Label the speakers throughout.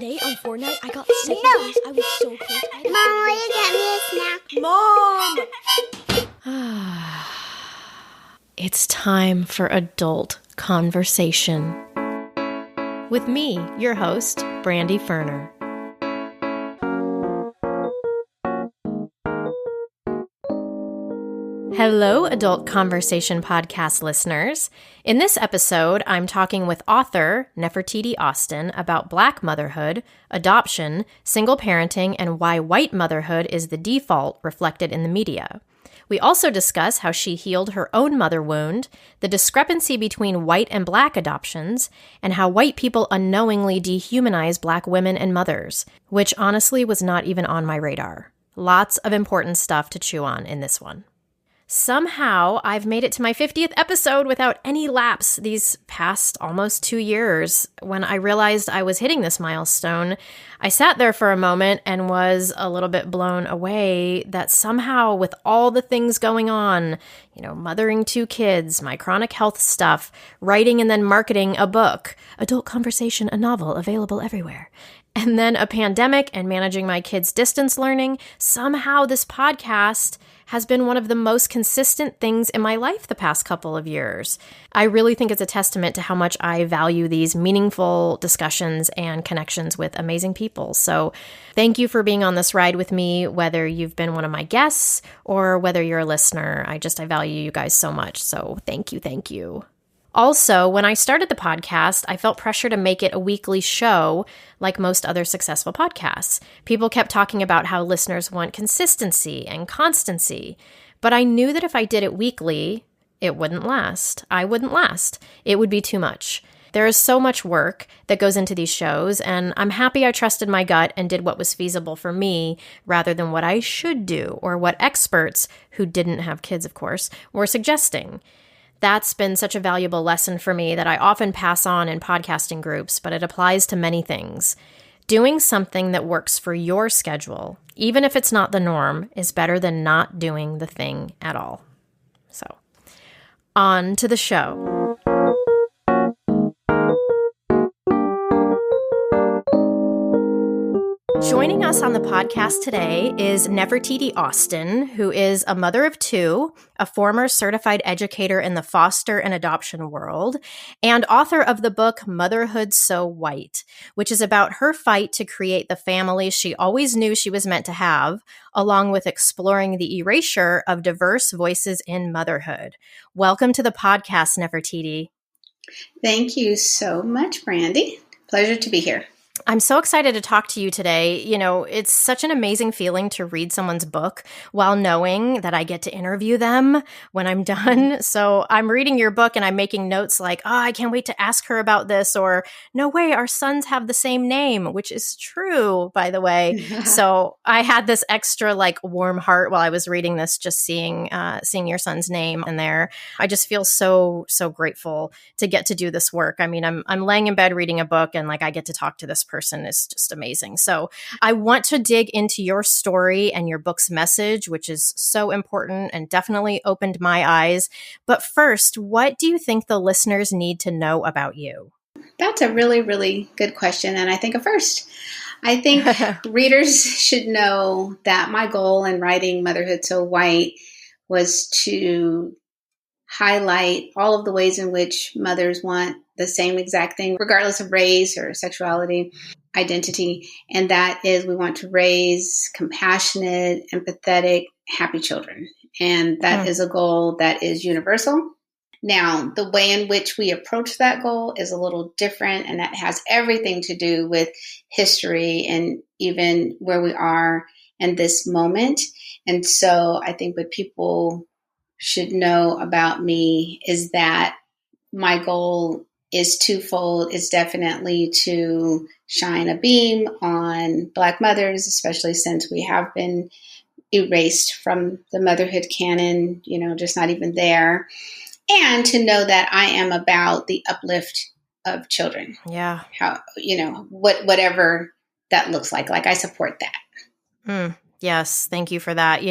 Speaker 1: Today on Fortnite, I got second place. I was so close.
Speaker 2: Mom, will you get me a snack?
Speaker 1: Mom! It's time for adult conversation. With me, your host, Brandy Ferner. Hello, Adult Conversation podcast listeners. In this episode, I'm talking with author Nefertiti Austin about Black motherhood, adoption, single parenting, and why white motherhood is the default reflected in the media. We also discuss how she healed her own mother wound, the discrepancy between white and Black adoptions, and how white people unknowingly dehumanize Black women and mothers, which honestly was not even on my radar. Lots of important stuff to chew on in this one. Somehow, I've made it to my 50th episode without any lapse these past almost 2 years. When I realized I was hitting this milestone, I sat there for a moment and was a little bit blown away that somehow with all the things going on, mothering 2 kids, my chronic health stuff, writing and then marketing a book, Adult Conversation, a novel available everywhere, and then a pandemic and managing my kids' distance learning, somehow this podcast has been one of the most consistent things in my life the past couple of years. I really think it's a testament to how much I value these meaningful discussions and connections with amazing people. So thank you for being on this ride with me, whether you've been one of my guests or whether you're a listener. I value you guys so much. So thank you, thank you. Also, when I started the podcast, I felt pressure to make it a weekly show like most other successful podcasts. People kept talking about how listeners want consistency and constancy, but I knew that if I did it weekly, it wouldn't last. I wouldn't last. It would be too much. There is so much work that goes into these shows, and I'm happy I trusted my gut and did what was feasible for me rather than what I should do or what experts, who didn't have kids, of course, were suggesting. That's been such a valuable lesson for me that I often pass on in podcasting groups, but it applies to many things. Doing something that works for your schedule, even if it's not the norm, is better than not doing the thing at all. So, on to the show. Joining us on the podcast today is Nefertiti Austin, who is a mother of 2, a former certified educator in the foster and adoption world, and author of the book Motherhood So White, which is about her fight to create the family she always knew she was meant to have, along with exploring the erasure of diverse voices in motherhood. Welcome to the podcast, Nefertiti.
Speaker 3: Thank you so much, Brandy. Pleasure to be here.
Speaker 1: I'm so excited to talk to you today. It's such an amazing feeling to read someone's book while knowing that I get to interview them when I'm done. So I'm reading your book and I'm making notes like, I can't wait to ask her about this, or no way, our sons have the same name, which is true, by the way. So I had this extra warm heart while I was reading this, just seeing your son's name in there. I just feel so, so grateful to get to do this work. I mean, I'm laying in bed reading a book and I get to talk to this person is just amazing. So I want to dig into your story and your book's message, which is so important and definitely opened my eyes. But first, what do you think the listeners need to know about you?
Speaker 3: That's a really, really good question. And I think I think readers should know that my goal in writing Motherhood So White was to highlight all of the ways in which mothers want the same exact thing, regardless of race or sexuality, identity. And that is, we want to raise compassionate, empathetic, happy children. And that is a goal that is universal. Now, the way in which we approach that goal is a little different, and that has everything to do with history and even where we are in this moment. And so I think what people should know about me is that my goal is twofold. It's definitely to shine a beam on Black mothers, especially since we have been erased from the motherhood canon, just not even there. And to know that I am about the uplift of children.
Speaker 1: Yeah.
Speaker 3: How, whatever that looks like I support that.
Speaker 1: Yes. Thank you for that.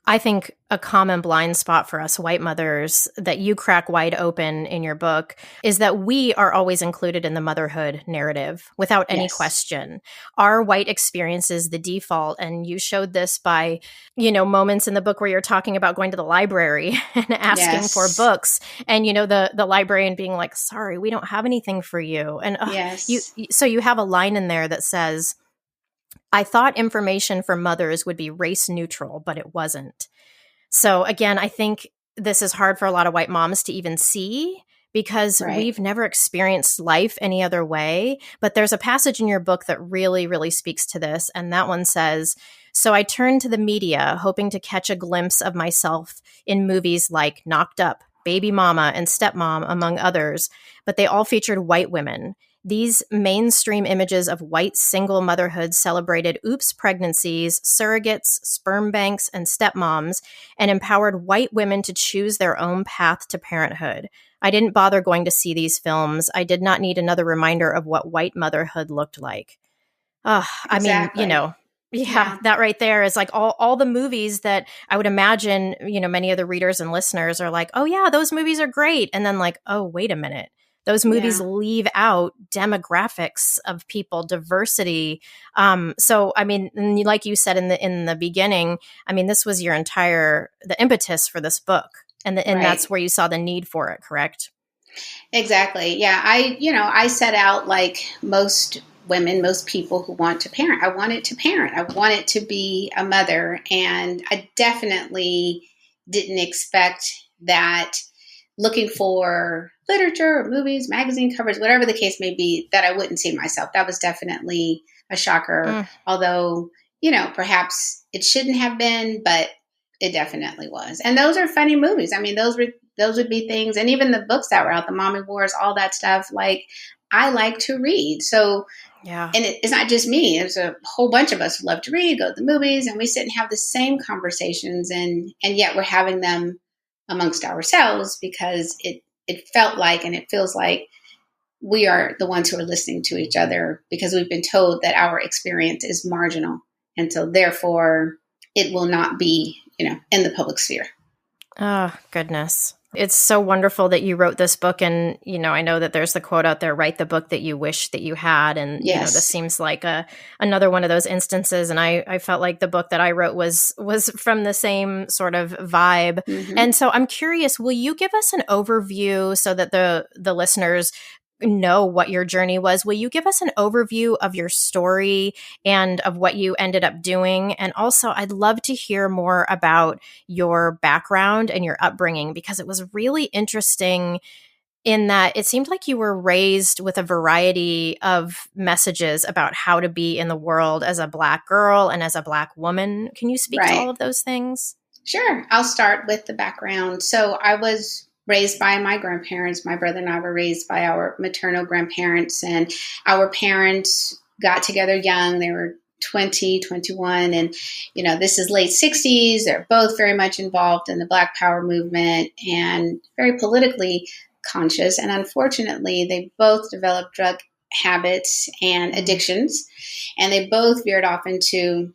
Speaker 1: I think a common blind spot for us white mothers that you crack wide open in your book is that we are always included in the motherhood narrative without any
Speaker 3: Yes.
Speaker 1: question. Our white experience is the default. And you showed this by, moments in the book where you're talking about going to the library and asking for
Speaker 3: Yes.
Speaker 1: books. And, the librarian being like, sorry, we don't have anything for you. And
Speaker 3: Yes.
Speaker 1: so you have a line in there that says, I thought information for mothers would be race neutral, but it wasn't. So again, I think this is hard for a lot of white moms to even see because
Speaker 3: Right.
Speaker 1: we've never experienced life any other way. But there's a passage in your book that really, really speaks to this. And that one says, so I turned to the media, hoping to catch a glimpse of myself in movies like Knocked Up, Baby Mama, and Stepmom, among others, but they all featured white women. These mainstream images of white single motherhood celebrated oops pregnancies, surrogates, sperm banks, and stepmoms, and empowered white women to choose their own path to parenthood. I didn't bother going to see these films. I did not need another reminder of what white motherhood looked like. I mean,
Speaker 3: Exactly.
Speaker 1: yeah,
Speaker 3: Yeah.
Speaker 1: that right there is like all the movies that I would imagine, many of the readers and listeners are like, oh yeah, those movies are great. And then like, oh, wait a minute. Those movies
Speaker 3: Yeah.
Speaker 1: leave out demographics of people, diversity. So I mean, and like you said in the beginning, I mean, this was the impetus for this book. And
Speaker 3: Right.
Speaker 1: that's where you saw the need for it, correct?
Speaker 3: Exactly. Yeah. I set out like most women, most people who want to parent. I wanted to parent. I wanted to be a mother. And I definitely didn't expect that looking for literature or movies, magazine covers, whatever the case may be, that I wouldn't see myself. That was definitely a shocker.
Speaker 1: Mm,
Speaker 3: Although, perhaps it shouldn't have been, but it definitely was. And those are funny movies. I mean, those would be things, and even the books that were out, the Mommy Wars, all that stuff. Like, I like to read, so
Speaker 1: yeah.
Speaker 3: and it's not just me. There's a whole bunch of us who love to read, go to the movies, and we sit and have the same conversations, and yet we're having them amongst ourselves because it felt like and it feels like we are the ones who are listening to each other because we've been told that our experience is marginal, and so therefore it will not be in the public sphere.
Speaker 1: Oh, goodness. It's so wonderful that you wrote this book. And, I know that there's the quote out there, write the book that you wish that you had. And, this
Speaker 3: Yes.
Speaker 1: seems like another one of those instances. And I felt like the book that I wrote was from the same sort of vibe.
Speaker 3: Mm-hmm.
Speaker 1: And so I'm curious, will you give us an overview so that the listeners know what your journey was? Will you give us an overview of your story and of what you ended up doing? And also, I'd love to hear more about your background and your upbringing because it was really interesting in that it seemed like you were raised with a variety of messages about how to be in the world as a Black girl and as a Black woman. Can you speak to all
Speaker 3: Right.
Speaker 1: of those things?
Speaker 3: Sure. I'll start with the background. So I was raised by my grandparents. My brother and I were raised by our maternal grandparents, and our parents got together young. They were 20, 21, and this is late 60s. They're both very much involved in the Black Power movement and very politically conscious. And unfortunately, they both developed drug habits and addictions, and they both veered off into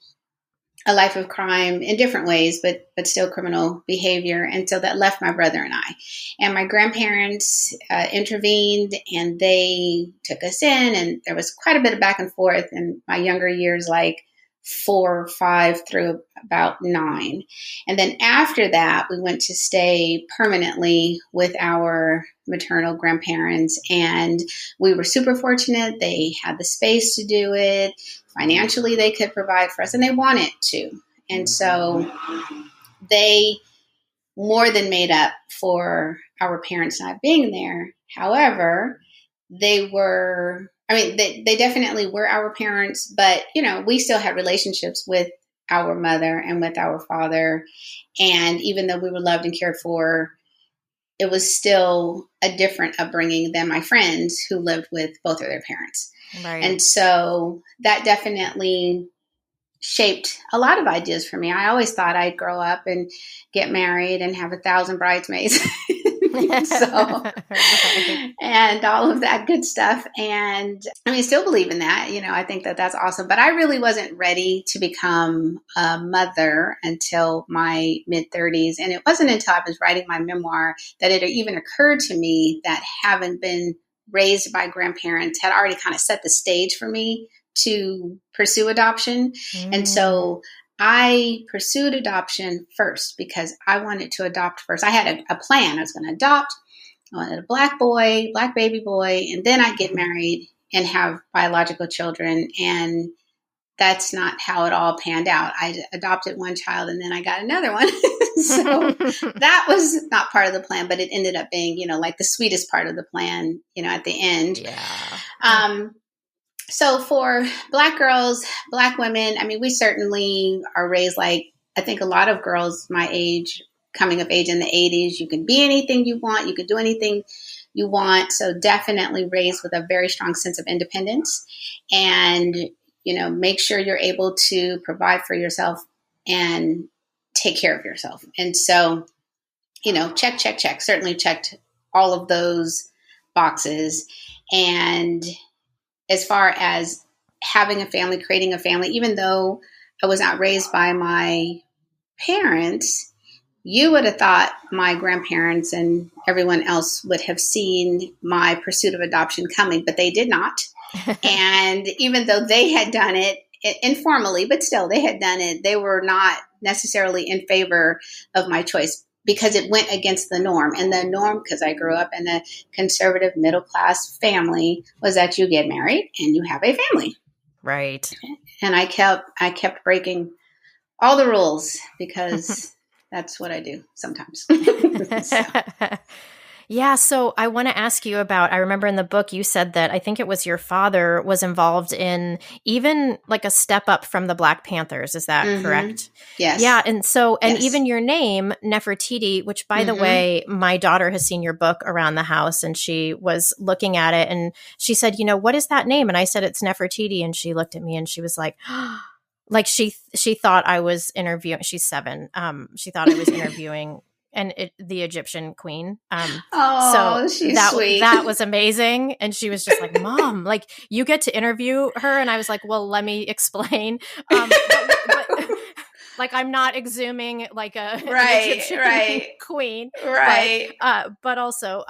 Speaker 3: a life of crime in different ways, but still criminal behavior. And so that left my brother and I. And my grandparents intervened, and they took us in, and there was quite a bit of back and forth in my younger years, like 4, 5 through about 9. And then after that, we went to stay permanently with our maternal grandparents, and we were super fortunate. They had the space to do it. Financially, they could provide for us, and they wanted to. And so they more than made up for our parents not being there. However, they definitely were our parents, but, we still had relationships with our mother and with our father. And even though we were loved and cared for, it was still a different upbringing than my friends who lived with both of their parents.
Speaker 1: Right.
Speaker 3: And so that definitely shaped a lot of ideas for me. I always thought I'd grow up and get married and have 1,000 bridesmaids So,
Speaker 1: Right.
Speaker 3: and all of that good stuff. And I mean, still believe in that. I think that that's awesome. But I really wasn't ready to become a mother until my mid 30s. And it wasn't until I was writing my memoir that it even occurred to me that having been raised by grandparents had already kind of set the stage for me to pursue adoption. And so I pursued adoption first because I wanted to adopt first. I had a plan. I was going to adopt. I wanted a black baby boy, and then I'd get married and have biological children. And that's not how it all panned out. I adopted one child and then I got another one. So that was not part of the plan, but it ended up being, like the sweetest part of the plan, at the end.
Speaker 1: Yeah.
Speaker 3: So for Black girls, Black women, I mean, we certainly are raised like, I think a lot of girls my age, coming of age in the 80s, you can be anything you want, you can do anything you want. So definitely raised with a very strong sense of independence and, make sure you're able to provide for yourself and take care of yourself. And so, check. Certainly checked all of those boxes. And as far as having a family, creating a family, even though I was not raised by my parents, you would have thought my grandparents and everyone else would have seen my pursuit of adoption coming, but they did not. And even though they had done it informally, but still they had done it, they were not necessarily in favor of my choice because it went against the norm. And the norm, because I grew up in a conservative middle-class family, was that you get married and you have a family.
Speaker 1: Right.
Speaker 3: And I kept breaking all the rules because that's what I do sometimes. So.
Speaker 1: Yeah. So I want to ask you about, I remember in the book you said that I think it was your father was involved in even like a step up from the Black Panthers. Is that correct?
Speaker 3: Yes.
Speaker 1: Yeah. And so, and
Speaker 3: Yes.
Speaker 1: even your name, Nefertiti, which by the way, my daughter has seen your book around the house and she was looking at it and she said, what is that name? And I said, it's Nefertiti. And she looked at me and she was like, like she thought I was interviewing, she's 7. She thought I was interviewing the Egyptian queen. So
Speaker 3: she's sweet.
Speaker 1: That was amazing. And she was just like, Mom, like you get to interview her. And I was like, well, let me explain. But like I'm not exhuming like an Egyptian queen.
Speaker 3: Right.
Speaker 1: But also,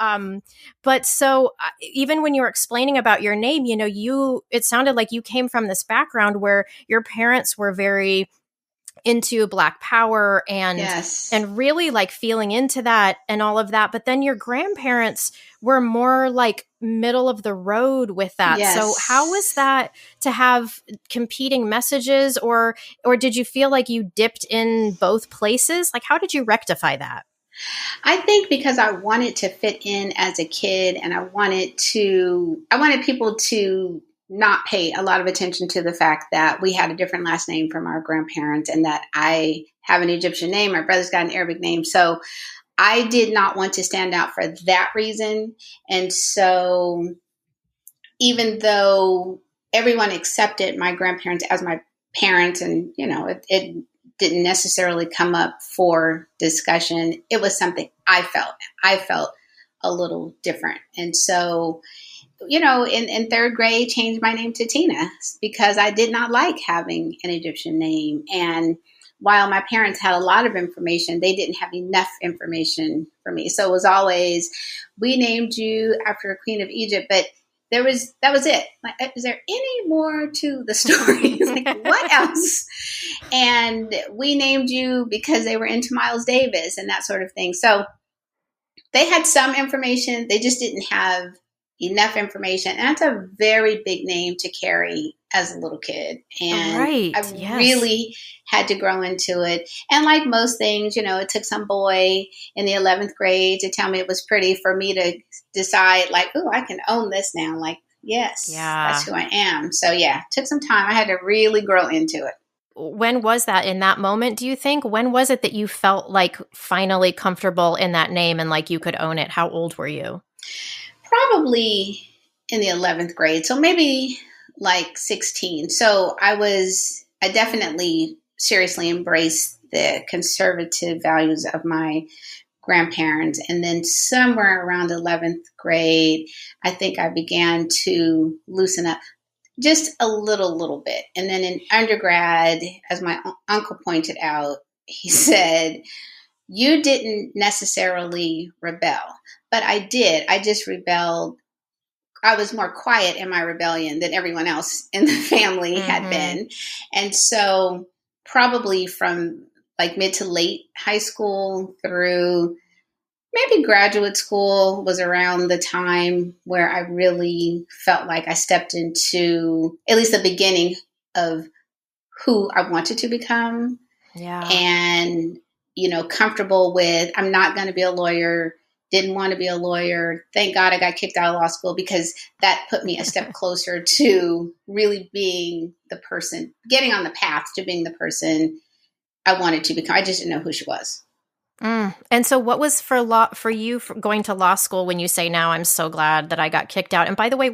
Speaker 1: but so even when you were explaining about your name, it sounded like you came from this background where your parents were very into Black power and really like feeling into that and all of that. But then your grandparents were more like middle of the road with that.
Speaker 3: Yes.
Speaker 1: So how was that to have competing messages or did you feel like you dipped in both places? Like, how did you rectify that?
Speaker 3: I think because I wanted to fit in as a kid and I wanted people to not pay a lot of attention to the fact that we had a different last name from our grandparents and that I have an Egyptian name. My brother's got an Arabic name. So I did not want to stand out for that reason. And so even though everyone accepted my grandparents as my parents and, it didn't necessarily come up for discussion, it was something I felt a little different. And so in 3rd grade, changed my name to Tina because I did not like having an Egyptian name. And while my parents had a lot of information, they didn't have enough information for me. So it was always, we named you after a queen of Egypt, but that was it. Like, is there any more to the story? Like, what else? And we named you because they were into Miles Davis and that sort of thing. So they had some information. They just didn't have enough information. And that's a very big name to carry as a little kid. And I really had to grow into it. And like most things, it took some boy in the 11th grade to tell me it was pretty for me to decide like, oh, I can own this now. Like, yes, that's who I am. So yeah, it took some time. I had to really grow into it.
Speaker 1: When was that in that moment, do you think? When was it that you felt like finally comfortable in that name and like you could own it? How old were you?
Speaker 3: Probably in the 11th grade. So maybe like 16. So I definitely seriously embraced the conservative values of my grandparents. And then somewhere around 11th grade, I think I began to loosen up just a little bit. And then in undergrad, as my uncle pointed out, he said, you didn't necessarily rebel, but I did. I just rebelled. I was more quiet in my rebellion than everyone else in the family had been. And so probably from like mid to late high school through maybe graduate school was around the time where I really felt like I stepped into at least the beginning of who I wanted to become.
Speaker 1: Yeah.
Speaker 3: And, comfortable with, I'm not going to be a lawyer, didn't want to be a lawyer. Thank God I got kicked out of law school, because that put me a step closer to really being the person, getting on the path to being the person I wanted to become. I just didn't know who she was.
Speaker 1: And so what was for you for going to law school when you say now I'm so glad that I got kicked out? And by the way,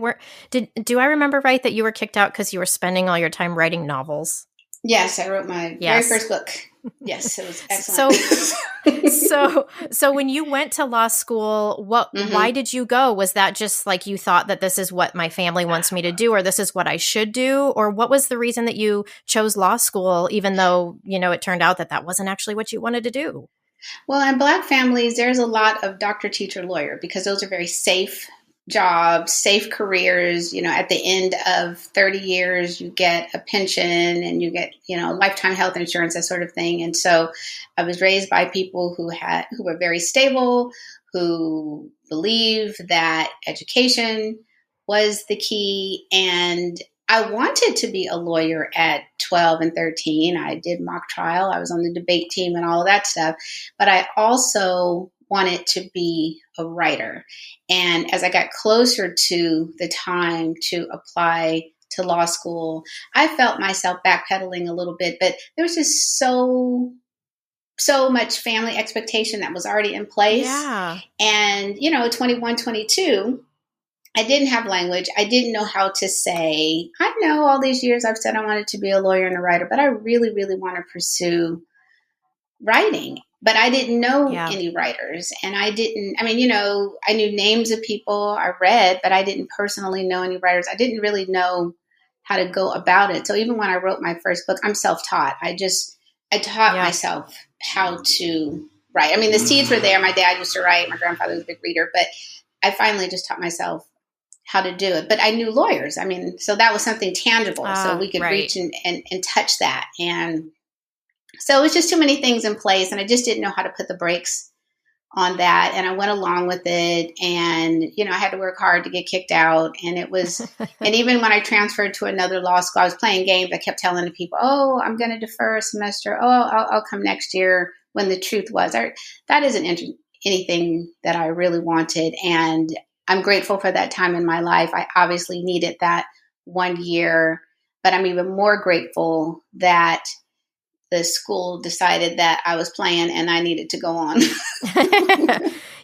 Speaker 1: do I remember right that you were kicked out because you were spending all your time writing novels?
Speaker 3: Yes, I wrote my very first book. Yes, it was excellent.
Speaker 1: So when you went to law school, why did you go? Was that just like you thought that this is what my family wants me to do, or this is what I should do? Or what was the reason that you chose law school, even though, it turned out that wasn't actually what you wanted to do?
Speaker 3: Well, in Black families, there's a lot of doctor, teacher, lawyer, because those are very safe jobs, safe careers. At the end of 30 years, you get a pension and you get, lifetime health insurance, that sort of thing. And so I was raised by people who were very stable, who believed that education was the key. And I wanted to be a lawyer at 12 and 13. I did mock trial. I was on the debate team and all of that stuff. But I also wanted to be a writer. And as I got closer to the time to apply to law school, I felt myself backpedaling a little bit, but there was just so much family expectation that was already in place.
Speaker 1: Yeah.
Speaker 3: And, 21, 22, I didn't have language. I didn't know how to say, I know all these years I've said I wanted to be a lawyer and a writer, but I really, really want to pursue writing. But I didn't know any writers, and I knew names of people I read, but I didn't personally know any writers. I didn't really know how to go about it. So even when I wrote my first book, I'm self-taught. I taught myself how to write. I mean, the seeds were there. My dad used to write. My grandfather was a big reader, but I finally just taught myself how to do it. But I knew lawyers. I mean, so that was something tangible. So we could reach and touch that. And so it was just too many things in place, and I just didn't know how to put the brakes on that. And I went along with it, and, I had to work hard to get kicked out. And it was, and even when I transferred to another law school, I was playing games. I kept telling the people, oh, I'm going to defer a semester. Oh, I'll come next year, when the truth was, that isn't anything that I really wanted. And I'm grateful for that time in my life. I obviously needed that 1 year, but I'm even more grateful that the school decided that I was playing and I needed to go on.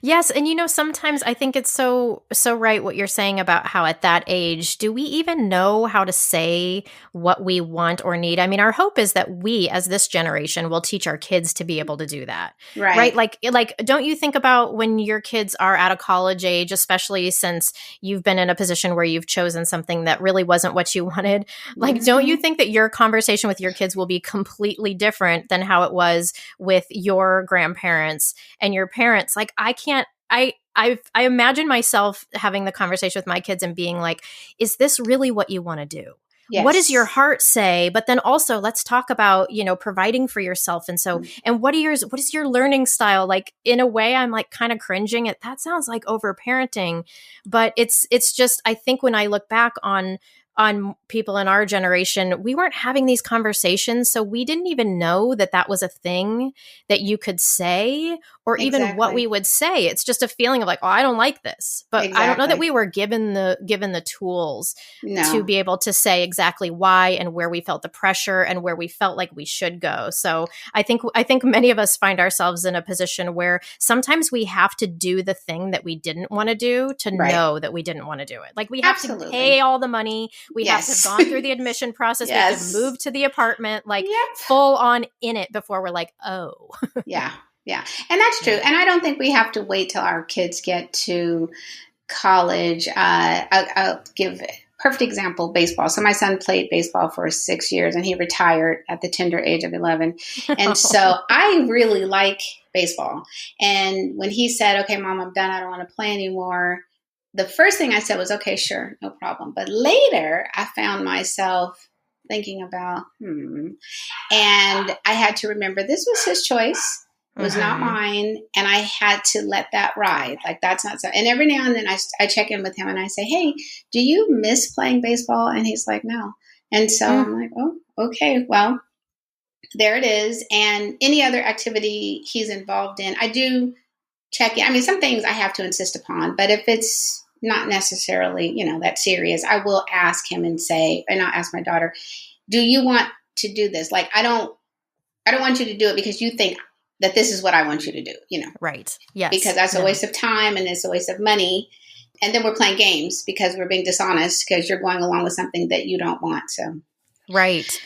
Speaker 1: Yes. And, sometimes I think it's so right what you're saying about how at that age, do we even know how to say what we want or need? I mean, our hope is that we, as this generation, will teach our kids to be able to do that. Right? Like, don't you think about when your kids are at a college age, especially since you've been in a position where you've chosen something that really wasn't what you wanted? Like, don't you think that your conversation with your kids will be completely different than how it was with your grandparents and your parents? Like, I imagine myself having the conversation with my kids and being like, is this really what you want to do? Yes. What does your heart say? But then also let's talk about, providing for yourself. And so, and what is your learning style? Like, in a way, I'm like kind of cringing at that. Sounds like over parenting, but it's just, I think when I look back on people in our generation, we weren't having these conversations. So we didn't even know that was a thing that you could say, or even what we would say. It's just a feeling of like, oh, I don't like this. But I don't know that we were given the tools to be able to say exactly why and where we felt the pressure and where we felt like we should go. So I think many of us find ourselves in a position where sometimes we have to do the thing that we didn't want to do to know that we didn't want to do it. Like, we have to pay all the money. We have to have gone through the admission process. We have to move to the apartment, like full on in it before we're like, oh.
Speaker 3: Yeah. Yeah. And that's true. And I don't think we have to wait till our kids get to college. I'll give a perfect example, baseball. So my son played baseball for 6 years and he retired at the tender age of 11. And so I really like baseball. And when he said, okay, Mom, I'm done. I don't want to play anymore. The first thing I said was, okay, sure, no problem. But later I found myself thinking about, and I had to remember this was his choice. It was not mine. And I had to let that ride. Like, that's not so. And every now and then I check in with him and I say, hey, do you miss playing baseball? And he's like, no. And so I'm like, oh, okay, well, there it is. And any other activity he's involved in, I do check in. I mean, some things I have to insist upon, but if it's not necessarily, that serious, I will ask him and say, and I'll ask my daughter, do you want to do this? Like, I don't want you to do it because you think that this is what I want you to do,
Speaker 1: Right. Yes.
Speaker 3: Because that's a waste of time and it's a waste of money. And then we're playing games because we're being dishonest because you're going along with something that you don't want. So.
Speaker 1: Right.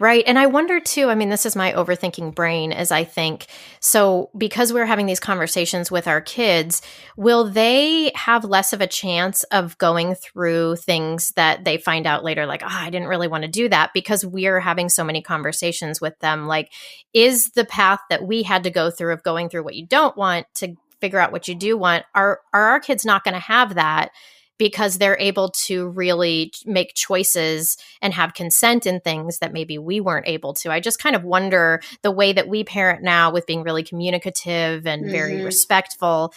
Speaker 1: Right. And I wonder too, I mean, this is my overthinking brain as I think, so because we're having these conversations with our kids, will they have less of a chance of going through things that they find out later, like, I didn't really want to do that, because we're having so many conversations with them? Like, is the path that we had to go through of going through what you don't want to figure out what you do want, are our kids not going to have that? Because they're able to really make choices and have consent in things that maybe we weren't able to. I just kind of wonder the way that we parent now with being really communicative and very respectful,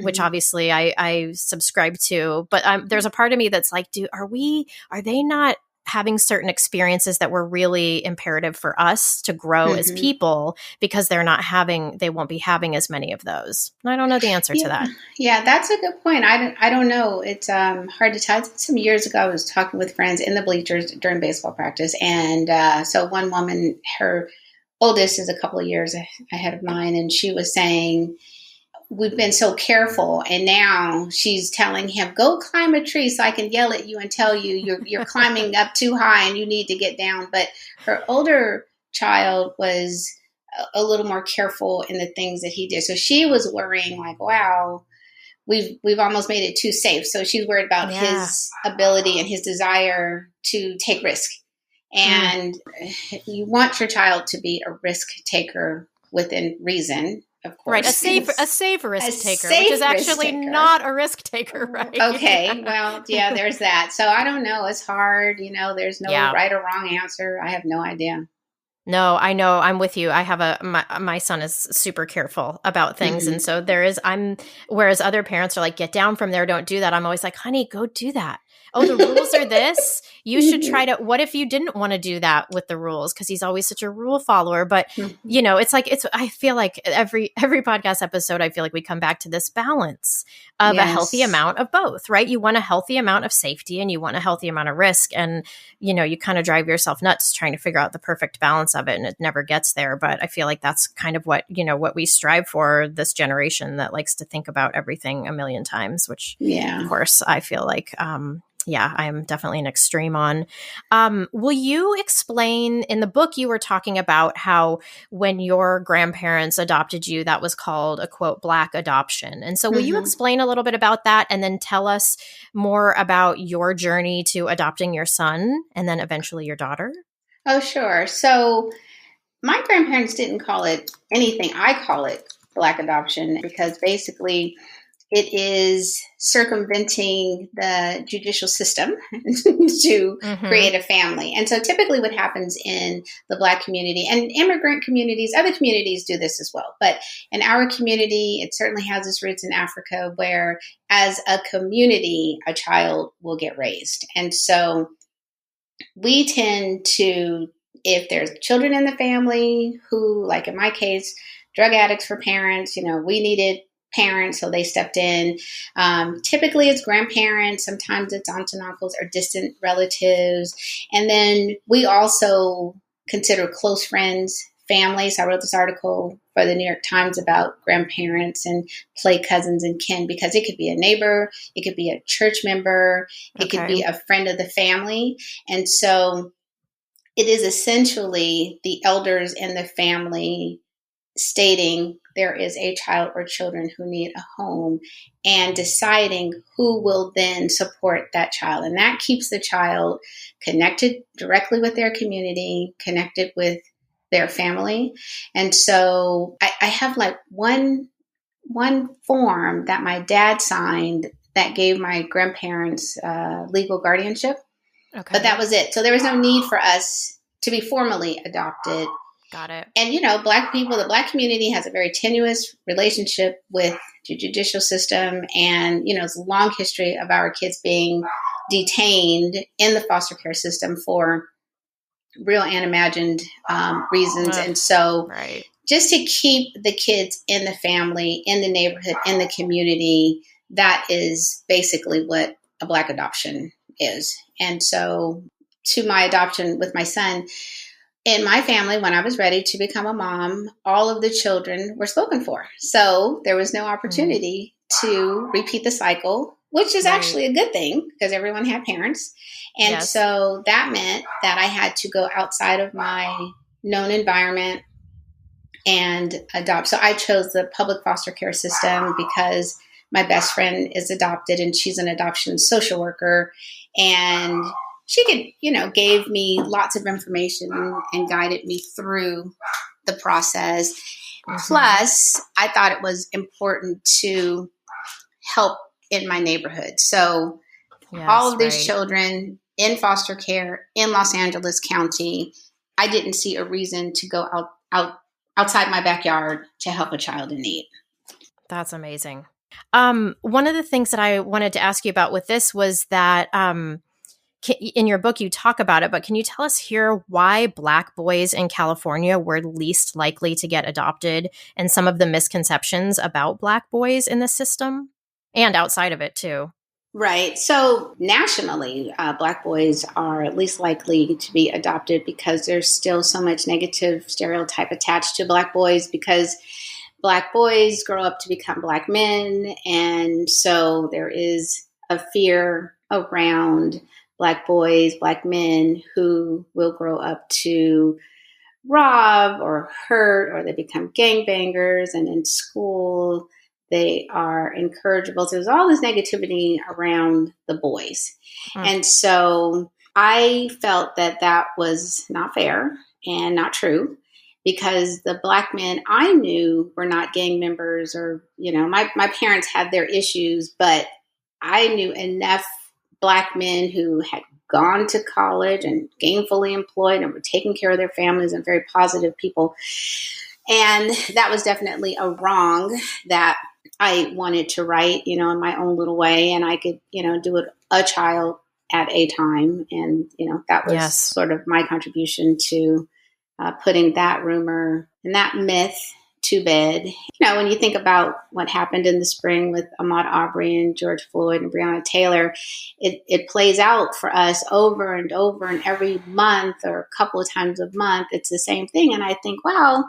Speaker 1: which obviously I subscribe to. But there's a part of me that's like, are they not having certain experiences that were really imperative for us to grow as people because they won't be having as many of those? And I don't know the answer to that.
Speaker 3: Yeah, that's a good point. I don't know. It's hard to tell. Some years ago, I was talking with friends in the bleachers during baseball practice. And so one woman, her oldest is a couple of years ahead of mine. And she was saying, we've been so careful, and now she's telling him, go climb a tree so I can yell at you and tell you you're climbing up too high and you need to get down. But her older child was a little more careful in the things that he did. So she was worrying, like, wow, we've almost made it too safe. So she's worried about his ability and his desire to take risk. And you want your child to be a risk taker within reason. Of course.
Speaker 1: Right, a safe risk taker, which is actually not a risk taker, right?
Speaker 3: Okay, well, yeah, there's that. So I don't know. It's hard. There's no right or wrong answer. I have no idea.
Speaker 1: No, I know. I'm with you. I have my son is super careful about things. And so whereas other parents are like, get down from there, don't do that. I'm always like, honey, go do that. Oh, the rules are this. You should try to, what if you didn't want to do that with the rules? Because he's always such a rule follower. But, I feel like every podcast episode, I feel like we come back to this balance of a healthy amount of both, right? You want a healthy amount of safety and you want a healthy amount of risk. And, you kind of drive yourself nuts trying to figure out the perfect balance of it. And it never gets there. But I feel like that's kind of what we strive for, this generation that likes to think about everything a million times, which, of course, I feel like, I am definitely an extreme on. Will you explain, in the book you were talking about how when your grandparents adopted you, that was called a quote, Black adoption. And so will you explain a little bit about that and then tell us more about your journey to adopting your son and then eventually your daughter?
Speaker 3: Oh, sure. So my grandparents didn't call it anything. I call it Black adoption because basically it is circumventing the judicial system to create a family. And so typically what happens in the Black community and immigrant communities, other communities do this as well. But in our community, it certainly has its roots in Africa, where as a community, a child will get raised. And so we tend to, if there's children in the family who, like in my case, drug addicts for parents, we needed parents, so they stepped in. Typically it's grandparents, sometimes it's aunts and uncles or distant relatives. And then we also consider close friends, families. I wrote this article for the New York Times about grandparents and play cousins and kin, because it could be a neighbor, it could be a church member, it could be a friend of the family. And so it is essentially the elders in the family stating, there is a child or children who need a home, and deciding who will then support that child. And that keeps the child connected directly with their community, connected with their family. And so I have like one form that my dad signed that gave my grandparents legal guardianship. Okay. But that was it. So there was no need for us to be formally adopted.
Speaker 1: Got it.
Speaker 3: And, you know, Black people, the Black community has a very tenuous relationship with the judicial system. And, you know, it's a long history of our kids being detained in the foster care system for real and imagined reasons. And so just to keep the kids in the family, in the neighborhood, in the community, that is basically what a Black adoption is. And so to my adoption with my son, in my family, when I was ready to become a mom, all of the children were spoken for. So there was no opportunity to repeat the cycle, which is actually a good thing because everyone had parents. And so that meant that I had to go outside of my known environment and adopt. So I chose the public foster care system because my best friend is adopted and she's an adoption social worker. And she could, you know, gave me lots of information and guided me through the process. Plus, I thought it was important to help in my neighborhood. So all of these children in foster care in Los Angeles County, I didn't see a reason to go outside my backyard to help a child in need.
Speaker 1: That's amazing. One of the things that I wanted to ask you about with this was that in your book, you talk about it, but can you tell us here why Black boys in California were least likely to get adopted and some of the misconceptions about Black boys in the system and outside of it too?
Speaker 3: Right. So nationally, Black boys are least likely to be adopted because there's still so much negative stereotype attached to Black boys because Black boys grow up to become Black men. And so there is a fear around Black boys, Black men who will grow up to rob or hurt, or they become gangbangers. And in school, they are incorrigible. So there's all this negativity around the boys. And so I felt that that was not fair and not true because the Black men I knew were not gang members or, you know, my parents had their issues, but I knew enough Black men who had gone to college and gainfully employed and were taking care of their families and very positive people. And that was definitely a wrong that I wanted to right, you know, in my own little way. And I could, you know, do it a child at a time. And, you know, that was sort of my contribution to putting that rumor and that myth to bed. You know, when you think about what happened in the spring with Ahmaud Arbery and George Floyd and Breonna Taylor, it plays out for us over and over, and every month or a couple of times a month, it's the same thing. And I think, wow,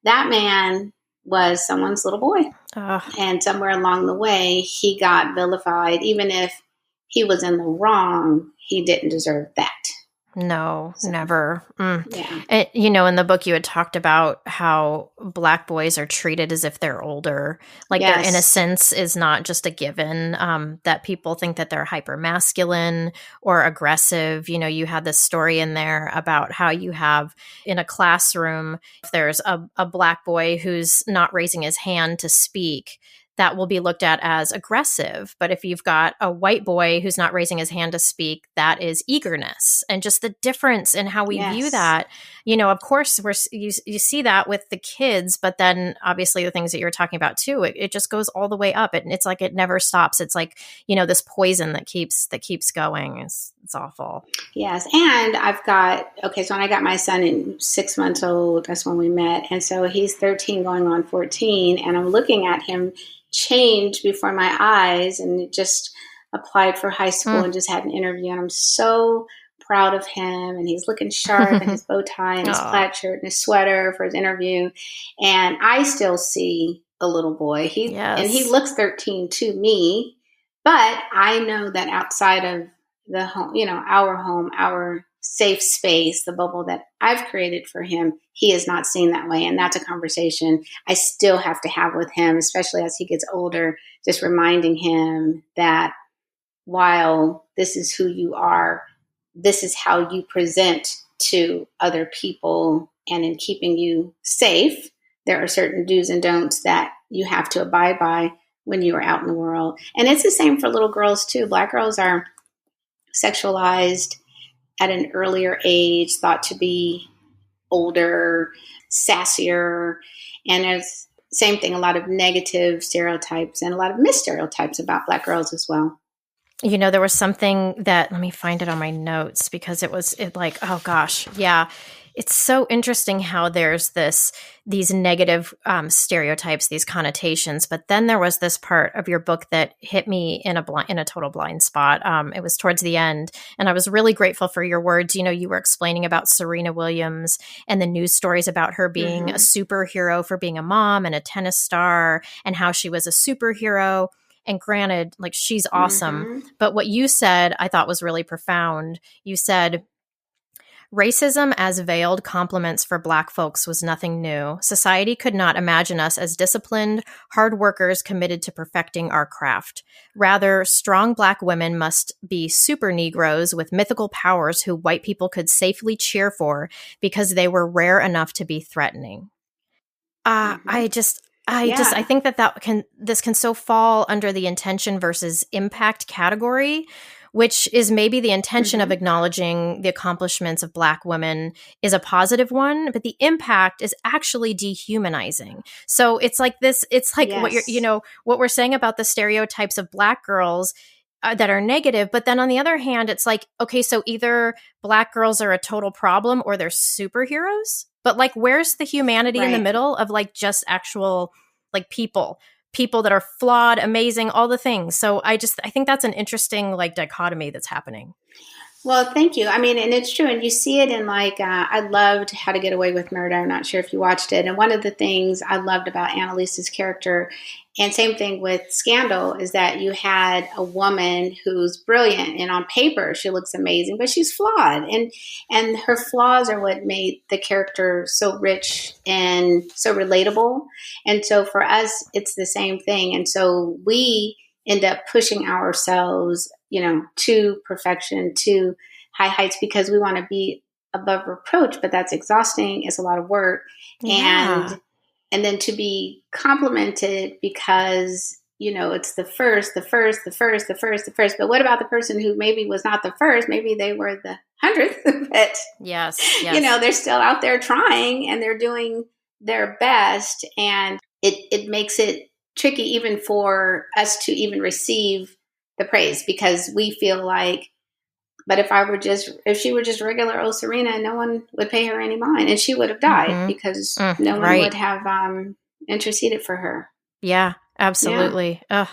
Speaker 3: that man was someone's little boy. And somewhere along the way, he got vilified. Even if he was in the wrong, he didn't deserve that.
Speaker 1: No, never. Yeah. And, you know, in the book, you had talked about how Black boys are treated as if they're older. Like their innocence is not just a given, that people think that they're hyper masculine or aggressive. You know, you had this story in there about how you have in a classroom, if there's a Black boy who's not raising his hand to speak, that will be looked at as aggressive. But if you've got a white boy who's not raising his hand to speak, that is eagerness. And just the difference in how we view that, you know, of course, you see that with the kids, but then obviously the things that you're talking about too, it just goes all the way up. It's like it never stops. It's like, you know, this poison that keeps going. It's awful.
Speaker 3: Yes. And so when I got my son in 6 months old, that's when we met. And so he's 13 going on 14. And I'm looking at him change before my eyes, and just applied for high school and just had an interview. And I'm so proud of him. And he's looking sharp in his bow tie and his plaid shirt and his sweater for his interview. And I still see a little boy. And he looks 13 to me, but I know that outside of the home, you know, our home, our safe space, the bubble that I've created for him, he is not seen that way. And that's a conversation I still have to have with him, especially as he gets older, just reminding him that while this is who you are, this is how you present to other people. And in keeping you safe, there are certain do's and don'ts that you have to abide by when you are out in the world. And it's the same for little girls too. Black girls are sexualized at an earlier age, thought to be older, sassier. And there's same thing, a lot of negative stereotypes and a lot of misstereotypes about Black girls as well.
Speaker 1: You know, there was something that, let me find it on my notes because it like, oh gosh, yeah. It's so interesting how there's these negative stereotypes, these connotations. But then there was this part of your book that hit me in a total blind spot. It was towards the end, and I was really grateful for your words. You know, you were explaining about Serena Williams and the news stories about her being a superhero for being a mom and a tennis star, and how she was a superhero. And granted, like, she's awesome. But what you said, I thought was really profound. You said, racism as veiled compliments for Black folks was nothing new. Society could not imagine us as disciplined, hard workers committed to perfecting our craft. Rather, strong Black women must be super Negroes with mythical powers who white people could safely cheer for because they were rare enough to be threatening. I think this can so fall under the intention versus impact category, which is maybe the intention of acknowledging the accomplishments of Black women is a positive one, but the impact is actually dehumanizing. So it's like this, it's like what we're saying about the stereotypes of Black girls that are negative. But then on the other hand, it's like, okay, so either Black girls are a total problem or they're superheroes. But like, where's the humanity in the middle of like just actual like people that are flawed, amazing, all the things. So I think that's an interesting like dichotomy that's happening.
Speaker 3: Well, thank you. I mean, and it's true. And you see it in like, I loved How to Get Away with Murder. I'm not sure if you watched it. And one of the things I loved about Annalise's character, and same thing with Scandal, is that you had a woman who's brilliant, and on paper she looks amazing, but she's flawed. And her flaws are what made the character so rich and so relatable. And so for us, it's the same thing. And so we end up pushing ourselves, to perfection, to high heights, because we want to be above reproach, but that's exhausting. It's a lot of work. Yeah. And then to be complimented because, it's the first. But what about the person who maybe was not the first? Maybe they were the 100th, but
Speaker 1: yes.
Speaker 3: They're still out there trying and they're doing their best. And it makes it tricky even for us to even receive the praise, because we feel like, but if she were just regular old Serena, no one would pay her any mind, and she would have died because no one would have interceded for her.
Speaker 1: Yeah, absolutely. Yeah.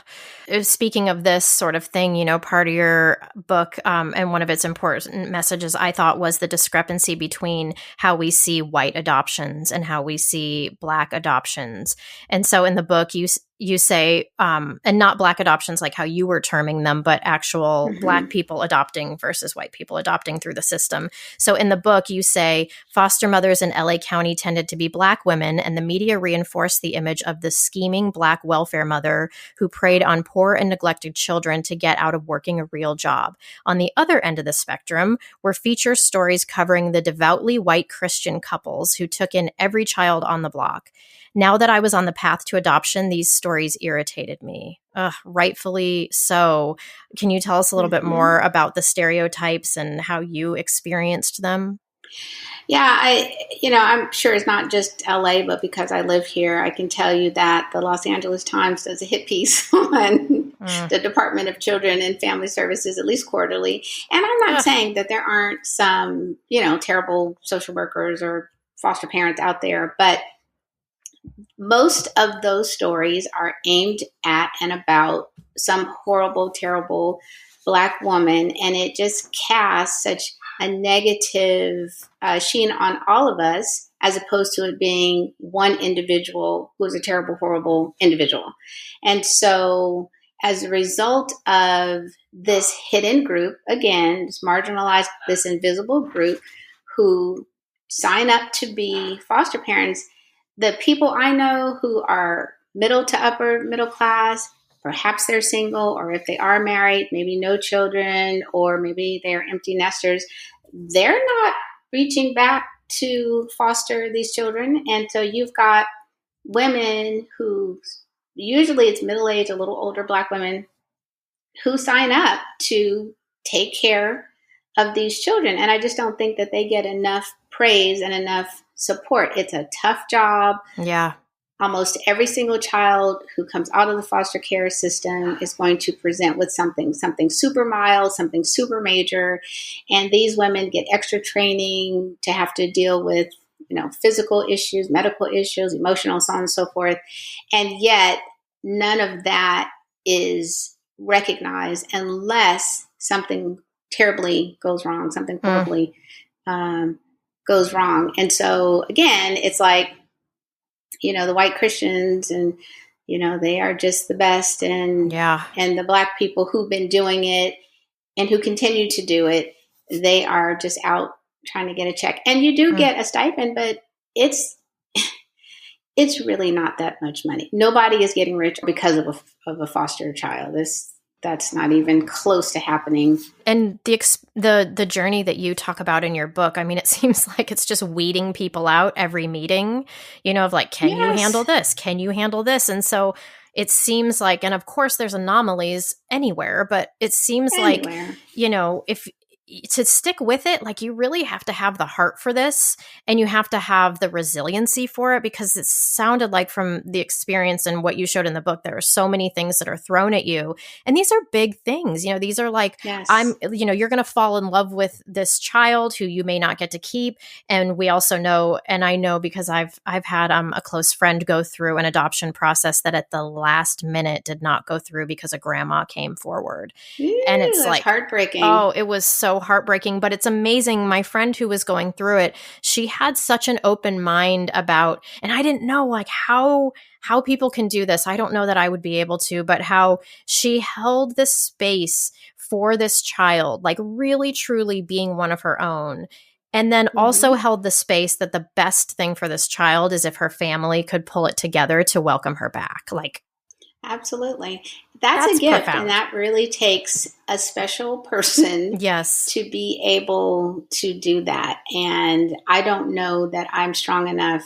Speaker 1: Speaking of this sort of thing, part of your book and one of its important messages, I thought, was the discrepancy between how we see white adoptions and how we see Black adoptions. And so in the book, you say, and not Black adoptions like how you were terming them, but actual Black people adopting versus white people adopting through the system. So in the book, you say foster mothers in LA County tended to be Black women, and the media reinforced the image of the scheming Black welfare mother who preyed on poor and neglected children to get out of working a real job. On the other end of the spectrum were feature stories covering the devoutly white Christian couples who took in every child on the block. Now that I was on the path to adoption, these stories irritated me. Rightfully so. Can you tell us a little bit more about the stereotypes and how you experienced them?
Speaker 3: Yeah, I'm sure it's not just LA, but because I live here, I can tell you that the Los Angeles Times does a hit piece on the Department of Children and Family Services, at least quarterly. And I'm not saying that there aren't some, terrible social workers or foster parents out there, but most of those stories are aimed at and about some horrible, terrible Black woman, and it just casts such a negative sheen on all of us, as opposed to it being one individual who is a terrible, horrible individual. And so as a result of this hidden group, again, this marginalized, this invisible group who sign up to be foster parents, the people I know who are middle to upper middle class, perhaps they're single, or if they are married, maybe no children, or maybe they're empty nesters, they're not reaching back to foster these children. And so you've got women who, usually it's middle-aged, a little older Black women, who sign up to take care of these children. And I just don't think that they get enough praise and enough support. It's a tough job.
Speaker 1: Yeah.
Speaker 3: Almost every single child who comes out of the foster care system is going to present with something super mild, something super major. And these women get extra training to have to deal with, physical issues, medical issues, emotional, so on and so forth. And yet none of that is recognized unless something terribly goes wrong, something horribly goes wrong. And so again, it's like, the white Christians and, they are just the best. And, and the Black people who've been doing it and who continue to do it, they are just out trying to get a check. And you do get a stipend, but it's really not that much money. Nobody is getting rich because of a foster child. That's not even close to happening.
Speaker 1: And the journey that you talk about in your book, I mean, it seems like it's just weeding people out every meeting, of like, can you handle this? Can you handle this? And so it seems like, and of course there's anomalies anywhere, but it seems like, if to stick with it, like you really have to have the heart for this and you have to have the resiliency for it, because it sounded like from the experience and what you showed in the book, there are so many things that are thrown at you. And these are big things. These are like, you're going to fall in love with this child who you may not get to keep. And we also know, and I know because I've had a close friend go through an adoption process that at the last minute did not go through because a grandma came forward. And it's like
Speaker 3: heartbreaking.
Speaker 1: Oh, it was so heartbreaking, but it's amazing. My friend who was going through it, she had such an open mind about, and I didn't know like how people can do this. I don't know that I would be able to, but how she held this space for this child, like really truly being one of her own. And then also held the space that the best thing for this child is if her family could pull it together to welcome her back. Like,
Speaker 3: absolutely. That's a gift.
Speaker 1: Profound.
Speaker 3: And that really takes a special person
Speaker 1: to
Speaker 3: be able to do that. And I don't know that I'm strong enough.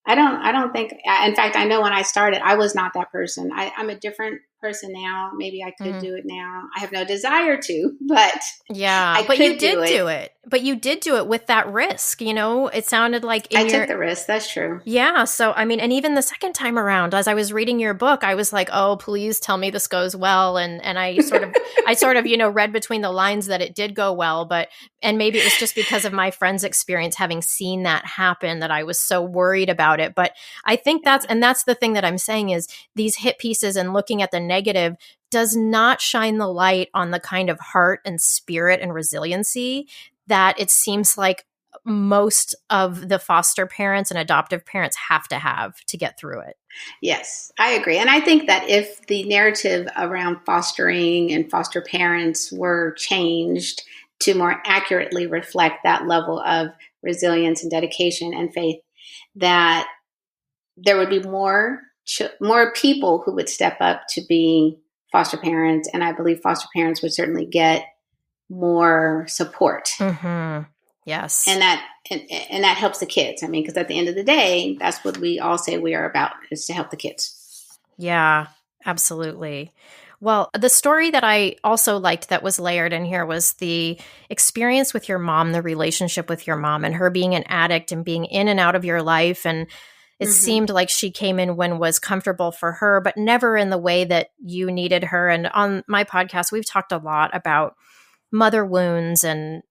Speaker 3: I don't think, in fact, I know when I started, I was not that person. I'm a different person now. Maybe I could do it now. I have no desire to, but
Speaker 1: but you did do it. But you did do it with that risk. It sounded like
Speaker 3: I took the risk. That's true.
Speaker 1: Yeah. So, I mean, and even the second time around, as I was reading your book, I was like, oh, please tell me this goes well. And I sort of, read between the lines that it did go well, and maybe it was just because of my friend's experience, having seen that happen, that I was so worried about it. But I think that's the thing that I'm saying is these hit pieces and looking at the negative does not shine the light on the kind of heart and spirit and resiliency that it seems like most of the foster parents and adoptive parents have to get through it.
Speaker 3: Yes, I agree. And I think that if the narrative around fostering and foster parents were changed to more accurately reflect that level of resilience and dedication and faith, that there would be more people who would step up to be foster parents. And I believe foster parents would certainly get more support.
Speaker 1: Yes.
Speaker 3: And that helps the kids. I mean, because at the end of the day, that's what we all say we are about, is to help the kids.
Speaker 1: Yeah, absolutely. Well, the story that I also liked that was layered in here was the experience with your mom, the relationship with your mom, and her being an addict and being in and out of your life. And it seemed like she came in when was comfortable for her, but never in the way that you needed her. And on my podcast, we've talked a lot about mother wounds and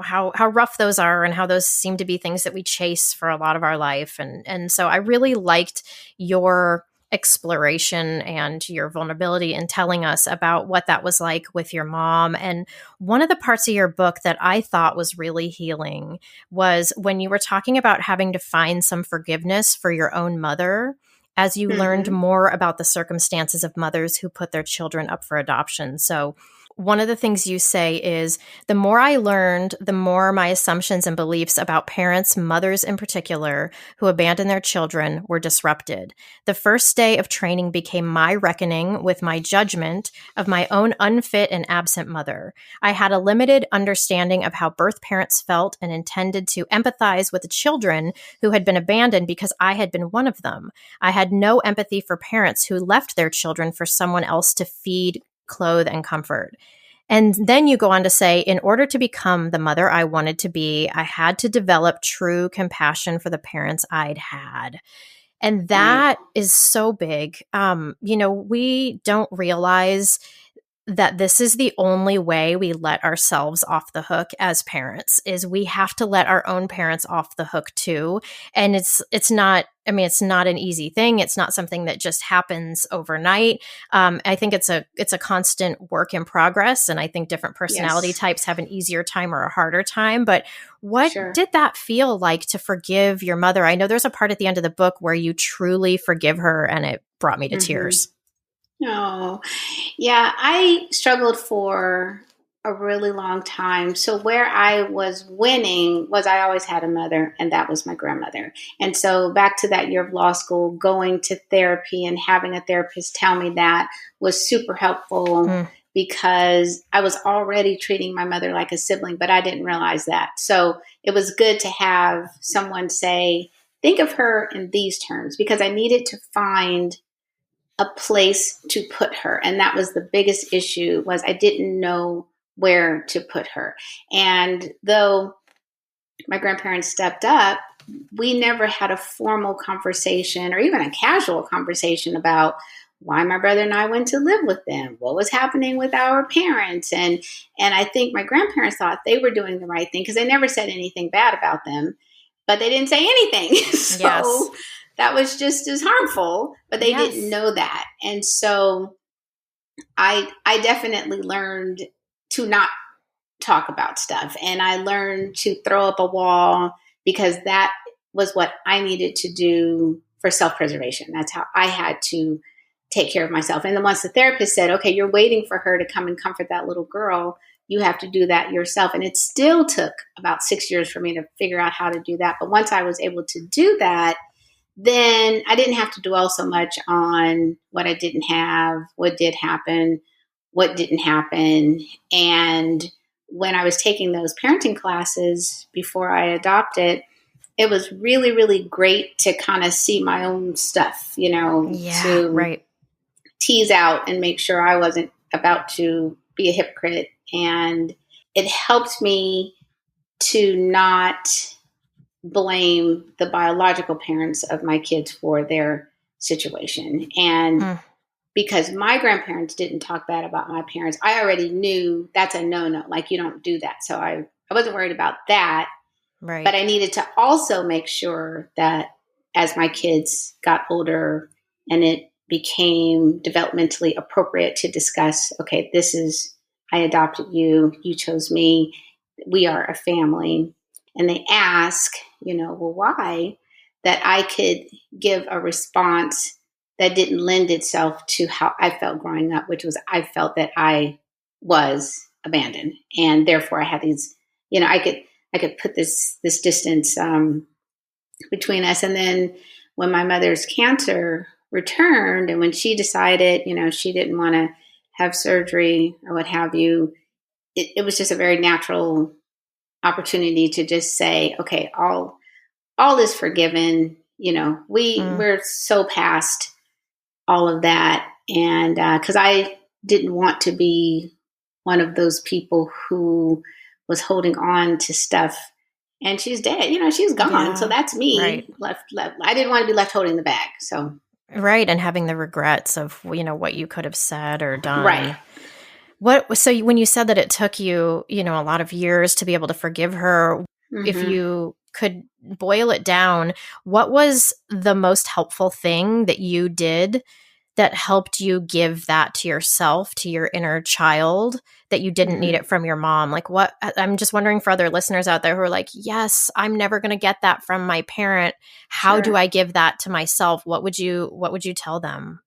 Speaker 1: how rough those are and how those seem to be things that we chase for a lot of our life. And so I really liked your exploration and your vulnerability in telling us about what that was like with your mom. And one of the parts of your book that I thought was really healing was when you were talking about having to find some forgiveness for your own mother as you learned more about the circumstances of mothers who put their children up for adoption. So one of the things you say is, the more I learned, the more my assumptions and beliefs about parents, mothers in particular, who abandon their children were disrupted. The first day of training became my reckoning with my judgment of my own unfit and absent mother. I had a limited understanding of how birth parents felt and intended to empathize with the children who had been abandoned because I had been one of them. I had no empathy for parents who left their children for someone else to feed, clothe, and comfort. And then you go on to say, in order to become the mother I wanted to be, I had to develop true compassion for the parents I'd had. And that is so big. We don't realize that this is the only way we let ourselves off the hook as parents, is we have to let our own parents off the hook too. And it's not an easy thing. It's not something that just happens overnight. I think it's a constant work in progress. And I think different personality types have an easier time or a harder time. But what did that feel like to forgive your mother? I know there's a part at the end of the book where you truly forgive her, and it brought me to tears.
Speaker 3: Oh, yeah. I struggled for a really long time. So where I was winning was I always had a mother, and that was my grandmother. And so back to that year of law school, going to therapy and having a therapist tell me that was super helpful because I was already treating my mother like a sibling, but I didn't realize that. So it was good to have someone say, think of her in these terms, because I needed to find a place to put her. And that was the biggest issue, was I didn't know where to put her. And though my grandparents stepped up, we never had a formal conversation or even a casual conversation about why my brother and I went to live with them, what was happening with our parents. And I think my grandparents thought they were doing the right thing because they never said anything bad about them, but they didn't say anything. So that was just as harmful, but they didn't know that. And so I definitely learned to not talk about stuff. And I learned to throw up a wall because that was what I needed to do for self-preservation. That's how I had to take care of myself. And then once the therapist said, okay, you're waiting for her to come and comfort that little girl, you have to do that yourself. And it still took about 6 years for me to figure out how to do that. But once I was able to do that, then I didn't have to dwell so much on what I didn't have, what did happen, what didn't happen. And when I was taking those parenting classes before I adopted, it was really, really great to kind of see my own stuff, to tease out and make sure I wasn't about to be a hypocrite. And it helped me to not blame the biological parents of my kids for their situation. And because my grandparents didn't talk bad about my parents, I already knew that's a no-no. Like, you don't do that. So I wasn't worried about that. Right. But I needed to also make sure that as my kids got older and it became developmentally appropriate to discuss, okay, I adopted you, you chose me, we are a family. And they ask, well, why? That I could give a response that didn't lend itself to how I felt growing up, which was I felt that I was abandoned. And therefore I had these, I could put this distance between us. And then when my mother's cancer returned and when she decided, she didn't want to have surgery or what have you, it was just a very natural opportunity to just say, okay, all is forgiven. We're so past all of that. And because I didn't want to be one of those people who was holding on to stuff. And she's dead. She's gone. Yeah, so that's me left. I didn't want to be left holding the bag. So
Speaker 1: right, and having the regrets of what you could have said or done.
Speaker 3: Right.
Speaker 1: So when you said that it took you, a lot of years to be able to forgive her, if you could boil it down, what was the most helpful thing that you did that helped you give that to yourself, to your inner child, that you didn't need it from your mom? Like, what, I'm just wondering for other listeners out there who are like, yes, I'm never going to get that from my parent. How do I give that to myself? What would you tell them?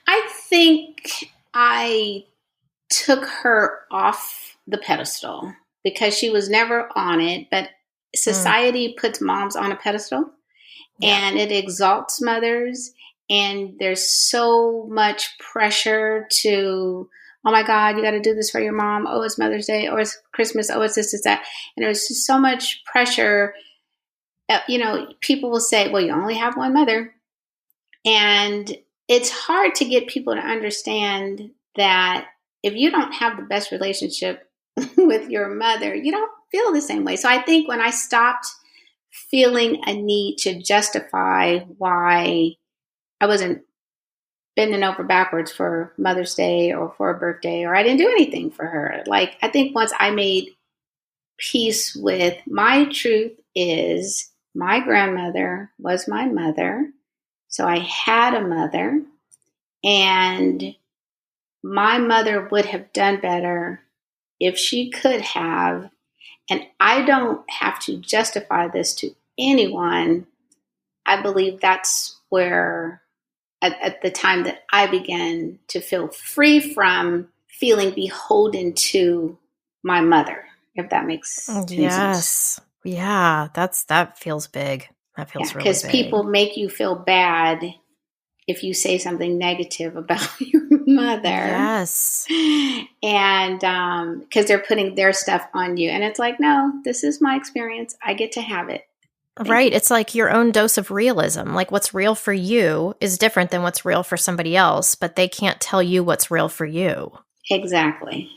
Speaker 3: I think I took her off the pedestal because she was never on it, but society puts moms on a pedestal and it exalts mothers, and there's so much pressure to, oh my God, you got to do this for your mom. Oh, it's Mother's Day. Oh, it's Christmas. Oh, it's this, it's that. And there's just so much pressure. People will say, well, you only have one mother. And it's hard to get people to understand that if you don't have the best relationship with your mother, you don't feel the same way. So I think when I stopped feeling a need to justify why I wasn't bending over backwards for Mother's Day or for a birthday, or I didn't do anything for her. Like, I think once I made peace with my truth is my grandmother was my mother. So I had a mother, and my mother would have done better if she could have. And I don't have to justify this to anyone. I believe that's where, at the time that I began to feel free from feeling beholden to my mother, if that makes any sense.
Speaker 1: Yeah, that feels big. That feels really big.
Speaker 3: Because people make you feel bad if you say something negative about your mother.
Speaker 1: Yes.
Speaker 3: And because they're putting their stuff on you. And it's like, no, this is my experience. I get to have it.
Speaker 1: Right. It's like your own dose of realism. Like, what's real for you is different than what's real for somebody else, but they can't tell you what's real for you.
Speaker 3: Exactly.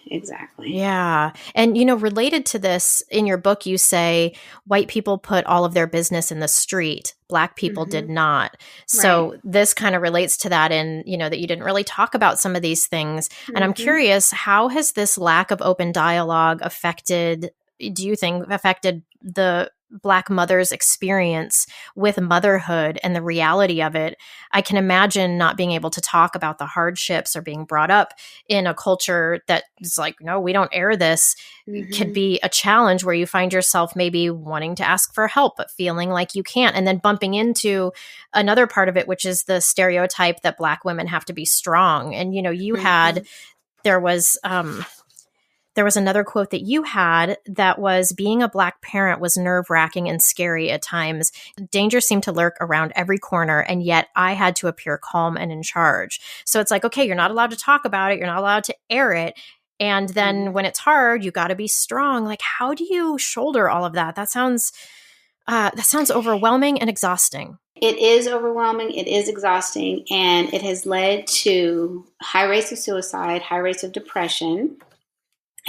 Speaker 1: Yeah. And, related to this, in your book, you say white people put all of their business in the street. Black people did not. So this kind of relates to that in, that you didn't really talk about some of these things. And I'm curious, how has this lack of open dialogue affected the Black mother's experience with motherhood and the reality of it? I can imagine not being able to talk about the hardships or being brought up in a culture that is like, no, we don't air this. Could be a challenge where you find yourself maybe wanting to ask for help, but feeling like you can't. And then bumping into another part of it, which is the stereotype that Black women have to be strong. And, there was another quote that you had that was, being a Black parent was nerve-wracking and scary at times. Danger seemed to lurk around every corner, and yet I had to appear calm and in charge. So it's like, okay, you're not allowed to talk about it. You're not allowed to air it. And then when it's hard, you got to be strong. Like, how do you shoulder all of that? That sounds overwhelming and exhausting.
Speaker 3: It is overwhelming. It is exhausting. And it has led to high rates of suicide, high rates of depression.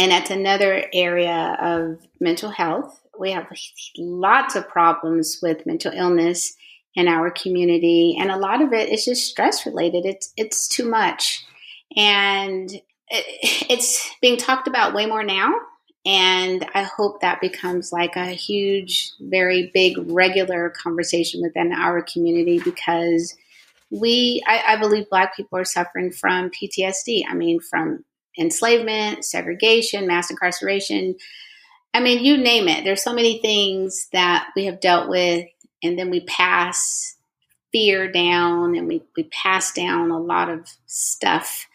Speaker 3: And that's another area of mental health. We have lots of problems with mental illness in our community. And a lot of it is just stress related. It's too much. And it's being talked about way more now. And I hope that becomes like a huge, very big, regular conversation within our community, because I believe Black people are suffering from PTSD. I mean, from enslavement, segregation, mass incarceration. I mean, you name it. There's so many things that we have dealt with, and then we pass fear down, and we pass down a lot of stuff,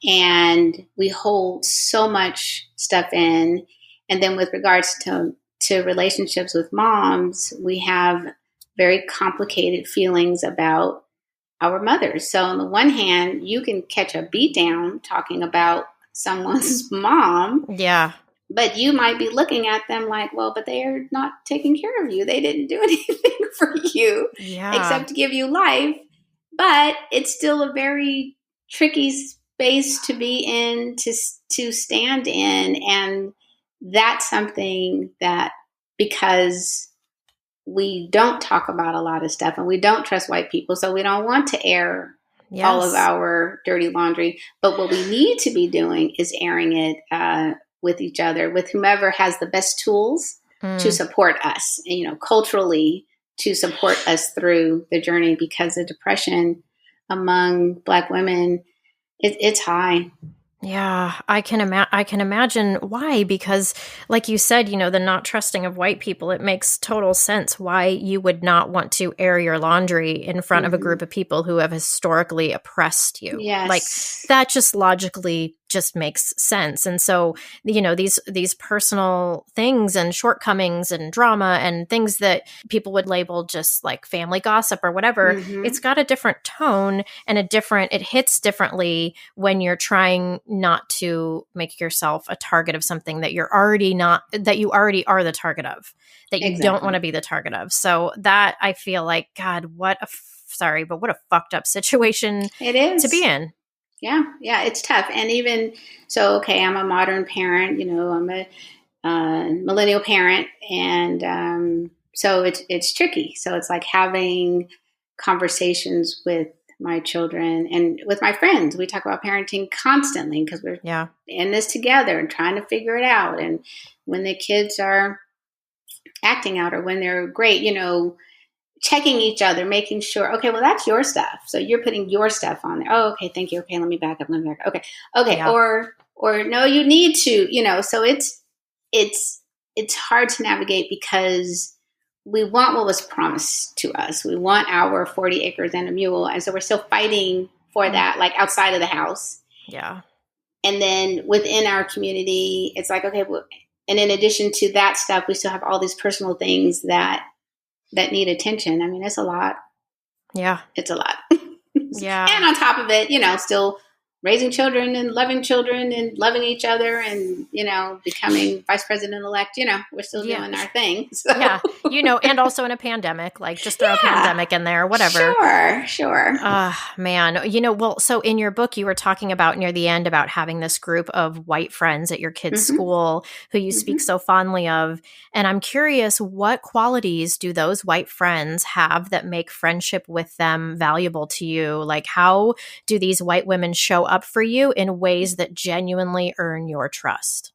Speaker 3: and we hold so much stuff in. And then with regards to relationships with moms, we have very complicated feelings about our mothers. So on the one hand, you can catch a beat down talking about someone's mom.
Speaker 1: Yeah.
Speaker 3: But you might be looking at them like, well, but they are not taking care of you. They didn't do anything for you except to give you life. But it's still a very tricky space to be in, to stand in. And that's something that, because we don't talk about a lot of stuff and we don't trust white people, so we don't want to air all of our dirty laundry. But what we need to be doing is airing it with each other, with whomever has the best tools to support us, and, culturally to support us through the journey, because the depression, among Black women, it's high.
Speaker 1: Yeah, I can imagine why, because like you said, the not trusting of white people, it makes total sense why you would not want to air your laundry in front of a group of people who have historically oppressed you. Like
Speaker 3: Yes.
Speaker 1: that just logically just makes sense. And so, these personal things and shortcomings and drama and things that people would label just like family gossip or whatever, it's got a different tone and it hits differently when you're trying not to make yourself a target of something that you already are the target of, that you don't want to be the target of. So that, I feel like, God, what a fucked up situation
Speaker 3: it is
Speaker 1: to be in.
Speaker 3: Yeah, it's tough. And even so, okay, I'm a modern parent, I'm a millennial parent, and so it's tricky. So it's like having conversations with my children and with my friends. We talk about parenting constantly because we're in this together and trying to figure it out. And when the kids are acting out or when they're great, checking each other, making sure, okay, well, that's your stuff. So you're putting your stuff on there. Oh, okay, thank you. Okay, let me back up. Okay. Yeah. Or no, you need to, so it's hard to navigate because we want what was promised to us. We want our 40 acres and a mule. And so we're still fighting for that, like outside of the house.
Speaker 1: Yeah.
Speaker 3: And then within our community, it's like, okay, well, and in addition to that stuff, we still have all these personal things that need attention. I mean, it's a lot.
Speaker 1: Yeah.
Speaker 3: It's a lot.
Speaker 1: Yeah.
Speaker 3: And on top of it, still raising children and loving each other and, becoming vice president-elect, we're still doing our thing. So.
Speaker 1: Yeah. And also in a pandemic, like just throw a pandemic in there, whatever.
Speaker 3: Sure.
Speaker 1: Man. Well, so in your book, you were talking about near the end about having this group of white friends at your kids' school who you speak so fondly of. And I'm curious, what qualities do those white friends have that make friendship with them valuable to you? Like, how do these white women show up for you in ways that genuinely earn your trust?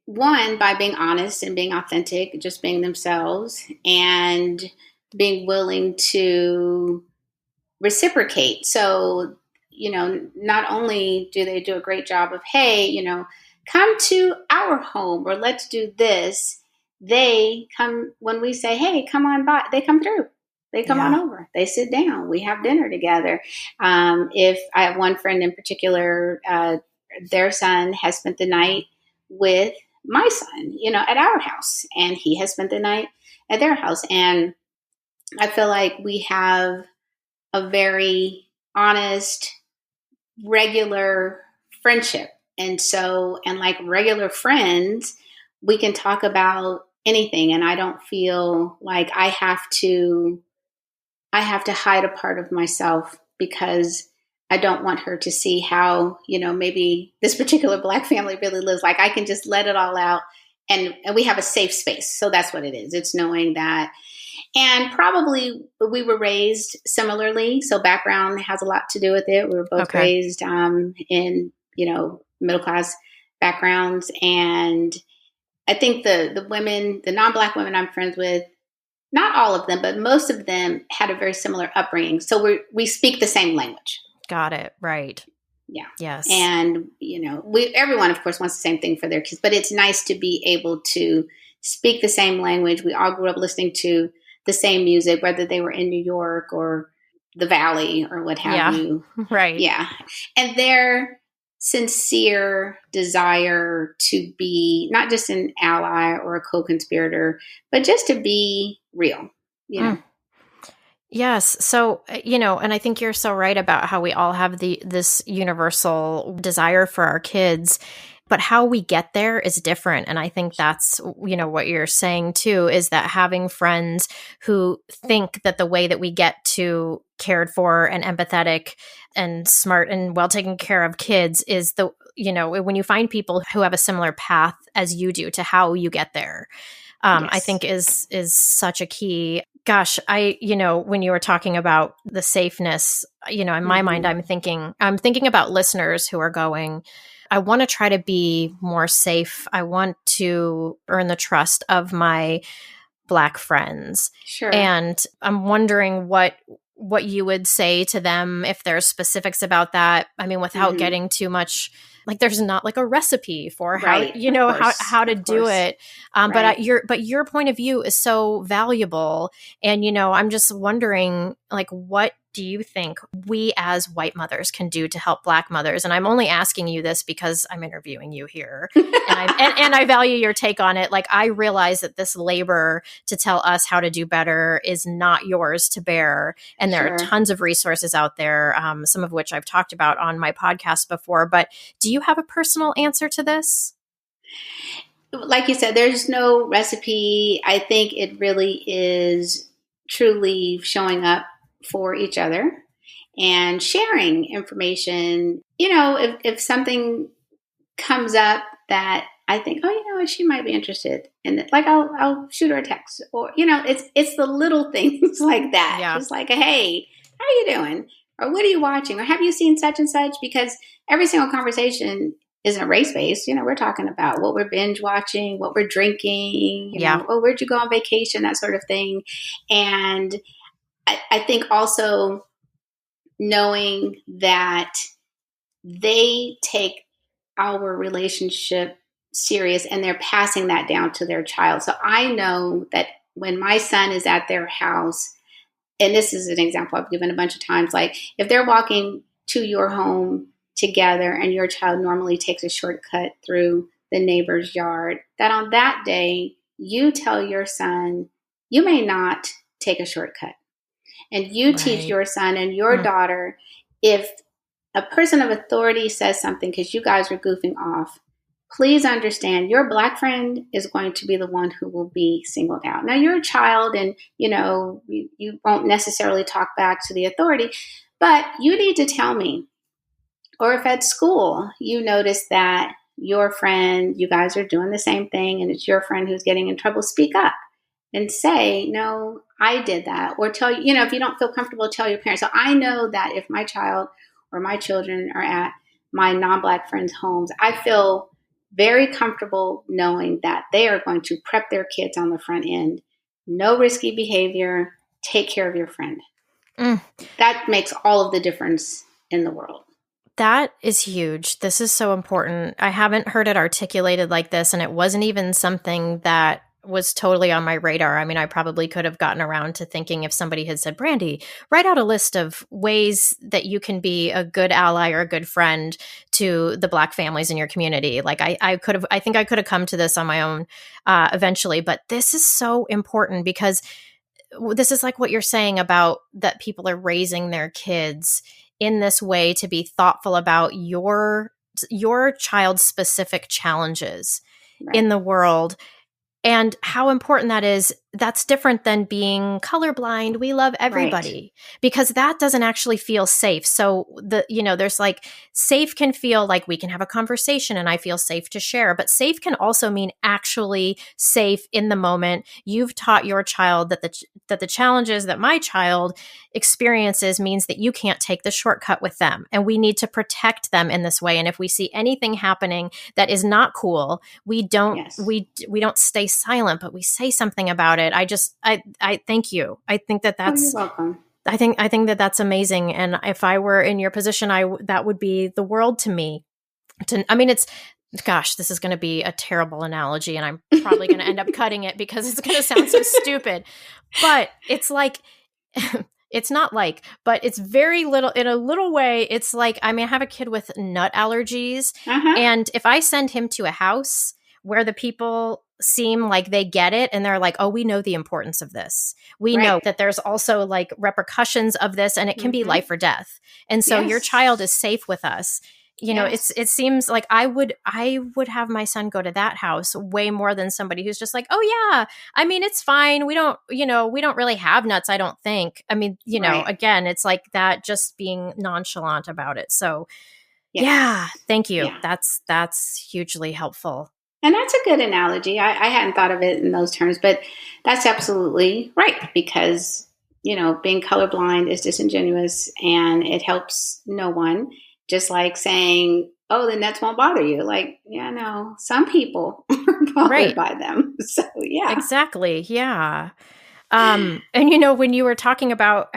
Speaker 3: One, by being honest and being authentic, just being themselves and being willing to reciprocate. So, not only do they do a great job of, hey, come to our home or let's do this. They come when we say, hey, come on by, they come through. They come on over. They sit down. We have dinner together. If I have one friend in particular, their son has spent the night with my son, at our house, and he has spent the night at their house. And I feel like we have a very honest, regular friendship. And so, and like regular friends, we can talk about anything. And I don't feel like I have to hide a part of myself because I don't want her to see how, maybe this particular Black family really lives. Like I can just let it all out and we have a safe space. So that's what it is. It's knowing that. And probably we were raised similarly. So background has a lot to do with it. We were both raised in, middle class backgrounds. And I think the women, the non-Black women I'm friends with, not all of them, but most of them had a very similar upbringing. So we speak the same language.
Speaker 1: Got it. Right.
Speaker 3: Yeah.
Speaker 1: Yes.
Speaker 3: And, everyone, of course, wants the same thing for their kids, but it's nice to be able to speak the same language. We all grew up listening to the same music, whether they were in New York or the Valley or what have you.
Speaker 1: Right.
Speaker 3: Yeah. And their sincere desire to be not just an ally or a co-conspirator, but just to be real,
Speaker 1: Yes. So, and I think you're so right about how we all have this universal desire for our kids, but how we get there is different. And I think that's, what you're saying too, is that having friends who think that the way that we get to cared for and empathetic and smart and well taken care of kids is when you find people who have a similar path as you do to how you get there. Yes. I think is such a key. Gosh, when you were talking about the safeness, in my mind, I'm thinking about listeners who are going, I want to try to be more safe. I want to earn the trust of my Black friends.
Speaker 3: Sure.
Speaker 1: And I'm wondering what you would say to them if there's specifics about that. I mean, without getting too much, like there's not like a recipe for how,
Speaker 3: Right.
Speaker 1: how to do it.
Speaker 3: Right.
Speaker 1: But your point of view is so valuable. And, I'm just wondering, like, what do you think we as white mothers can do to help Black mothers? And I'm only asking you this because I'm interviewing you here, and I value your take on it. Like, I realize that this labor to tell us how to do better is not yours to bear, and there are tons of resources out there, some of which I've talked about on my podcast before. But do you have a personal answer to this?
Speaker 3: Like you said, there's no recipe. I think it really is truly showing up for each other and sharing information. If something comes up that I think, oh, what, she might be interested in it. Like I'll shoot her a text, or, it's the little things like that.
Speaker 1: Yeah.
Speaker 3: Just like, hey, how are you doing? Or what are you watching? Or have you seen such and such? Because every single conversation isn't race-based. We're talking about what we're binge watching, what we're drinking, where'd you go on vacation, that sort of thing. And I think also knowing that they take our relationship serious and they're passing that down to their child. So I know that when my son is at their house, and this is an example I've given a bunch of times, like if they're walking to your home together and your child normally takes a shortcut through the neighbor's yard, that on that day, you tell your son, you may not take a shortcut. And you teach your son and your daughter, if a person of authority says something because you guys are goofing off, please understand your Black friend is going to be the one who will be singled out. Now, you're a child and, you won't necessarily talk back to the authority, but you need to tell me. Or if at school you notice that your friend, you guys are doing the same thing and it's your friend who's getting in trouble, speak up and say, no, I did that. Or tell you, if you don't feel comfortable, tell your parents. So I know that if my child or my children are at my non-Black friends' homes, I feel very comfortable knowing that they are going to prep their kids on the front end. No risky behavior. Take care of your friend. That makes all of the difference in the world.
Speaker 1: That is huge. This is so important. I haven't heard it articulated like this, and it wasn't even something that was totally on my radar. I mean, I probably could have gotten around to thinking if somebody had said, Brandy, write out a list of ways that you can be a good ally or a good friend to the Black families in your community. Like I think I could have come to this on my own eventually, but this is so important because this is like what you're saying about that people are raising their kids in this way to be thoughtful about your child's specific challenges in the world. And how important that is. That's different than being colorblind. We love everybody because that doesn't actually feel safe. So there's like safe can feel like we can have a conversation and I feel safe to share, but safe can also mean actually safe in the moment. You've taught your child that the challenges that my child experiences means that you can't take the shortcut with them. And we need to protect them in this way. And if we see anything happening that is not cool, we don't stay silent, but we say something about it. I thank you. I think that's,
Speaker 3: you're welcome.
Speaker 1: I think that that's amazing. And if I were in your position, that would be the world to me. Gosh, this is going to be a terrible analogy and I'm probably going to end up cutting it because it's going to sound so stupid, but it's like, it's not like, but it's very little, in a little way. It's like, I have a kid with nut allergies. And if I send him to a house where the people seem like they get it and they're like, oh, we know the importance of this. We know that there's also like repercussions of this and it can be life or death. And so your child is safe with us. It seems like I would have my son go to that house way more than somebody who's just like, oh yeah, it's fine. We don't really have nuts. I don't think. Again, it's like that just being nonchalant about it. So yeah, thank you. Yeah. That's hugely helpful.
Speaker 3: And that's a good analogy. I hadn't thought of it in those terms, but that's absolutely right because, being colorblind is disingenuous and it helps no one. Just like saying, oh, then that won't bother you. Like, yeah, no, some people are bothered
Speaker 1: Right.
Speaker 3: by them. So, yeah.
Speaker 1: Exactly. Yeah. And when you were talking about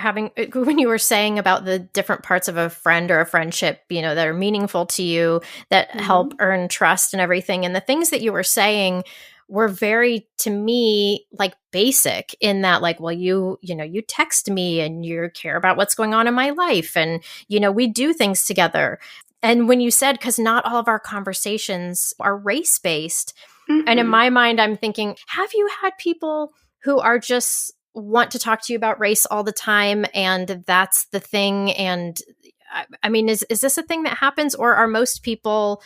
Speaker 1: when you were saying about the different parts of a friend or a friendship, that are meaningful to you, that help earn trust and everything, and the things that you were saying were very, to me, like basic in that, like, well, you text me and you care about what's going on in my life, and we do things together. And when you said, because not all of our conversations are race based, and in my mind, I'm thinking, have you had people who are just want to talk to you about race all the time, and that's the thing? And I mean, is this a thing that happens, or are most people,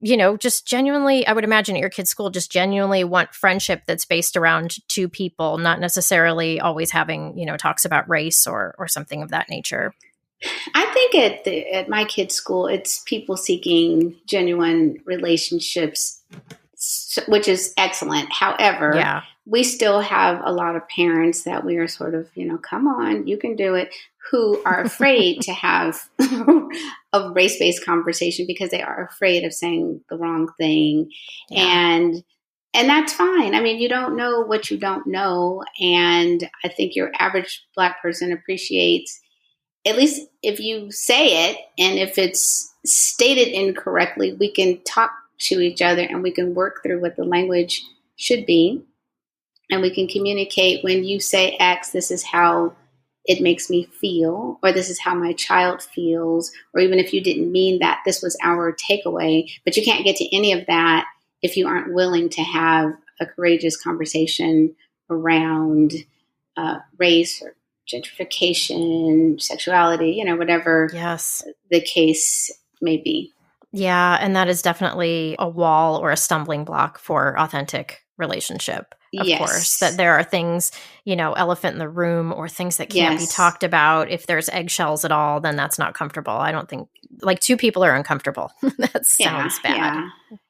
Speaker 1: just genuinely, I would imagine at your kid's school, just genuinely want friendship that's based around two people, not necessarily always having, talks about race or something of that nature?
Speaker 3: I think at my kids' school, it's people seeking genuine relationships, which is excellent. However,
Speaker 1: Yeah.
Speaker 3: we still have a lot of parents that we are sort of, come on, you can do it, who are afraid to have a race-based conversation because they are afraid of saying the wrong thing.
Speaker 1: Yeah.
Speaker 3: And that's fine. I mean, you don't know what you don't know. And I think your average Black person appreciates, at least if you say it, and if it's stated incorrectly, we can talk to each other and we can work through what the language should be. And we can communicate, when you say X, this is how it makes me feel, or this is how my child feels, or even if you didn't mean that, this was our takeaway. But you can't get to any of that if you aren't willing to have a courageous conversation around race or gentrification, sexuality, whatever
Speaker 1: Yes.
Speaker 3: the case may be.
Speaker 1: Yeah. And that is definitely a wall or a stumbling block for authentic relationship. Of course, that there are things, elephant in the room, or things that can't be talked about. If there's eggshells at all, then that's not comfortable. I don't think, like, two people are uncomfortable. That sounds bad.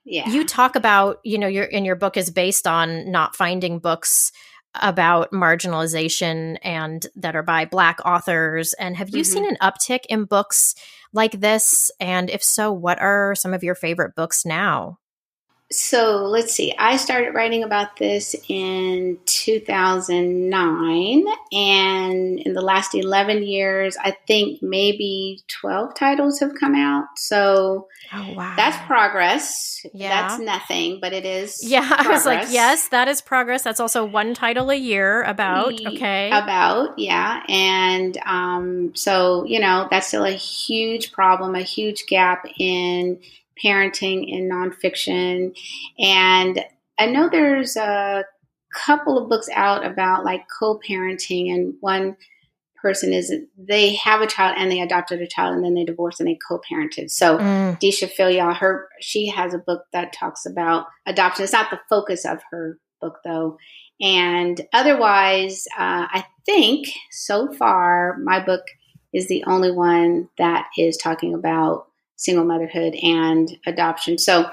Speaker 3: Yeah.
Speaker 1: You talk about, your book is based on not finding books about marginalization and that are by Black authors. And have you seen an uptick in books like this? And if so, what are some of your favorite books now?
Speaker 3: So let's see. I started writing about this in 2009. And in the last 11 years, I think maybe 12 titles have come out. So that's progress.
Speaker 1: Yeah.
Speaker 3: That's nothing, but it is
Speaker 1: progress. I was like, yes, that is progress. That's also one title a year about. Okay.
Speaker 3: Yeah. And so, that's still a huge problem, a huge gap in parenting in nonfiction. And I know there's a couple of books out about like co-parenting, and one person is they have a child and they adopted a child and then they divorced and they co-parented. So Disha Philyaw, she has a book that talks about adoption. It's not the focus of her book though. And otherwise, I think so far my book is the only one that is talking about single motherhood and adoption. So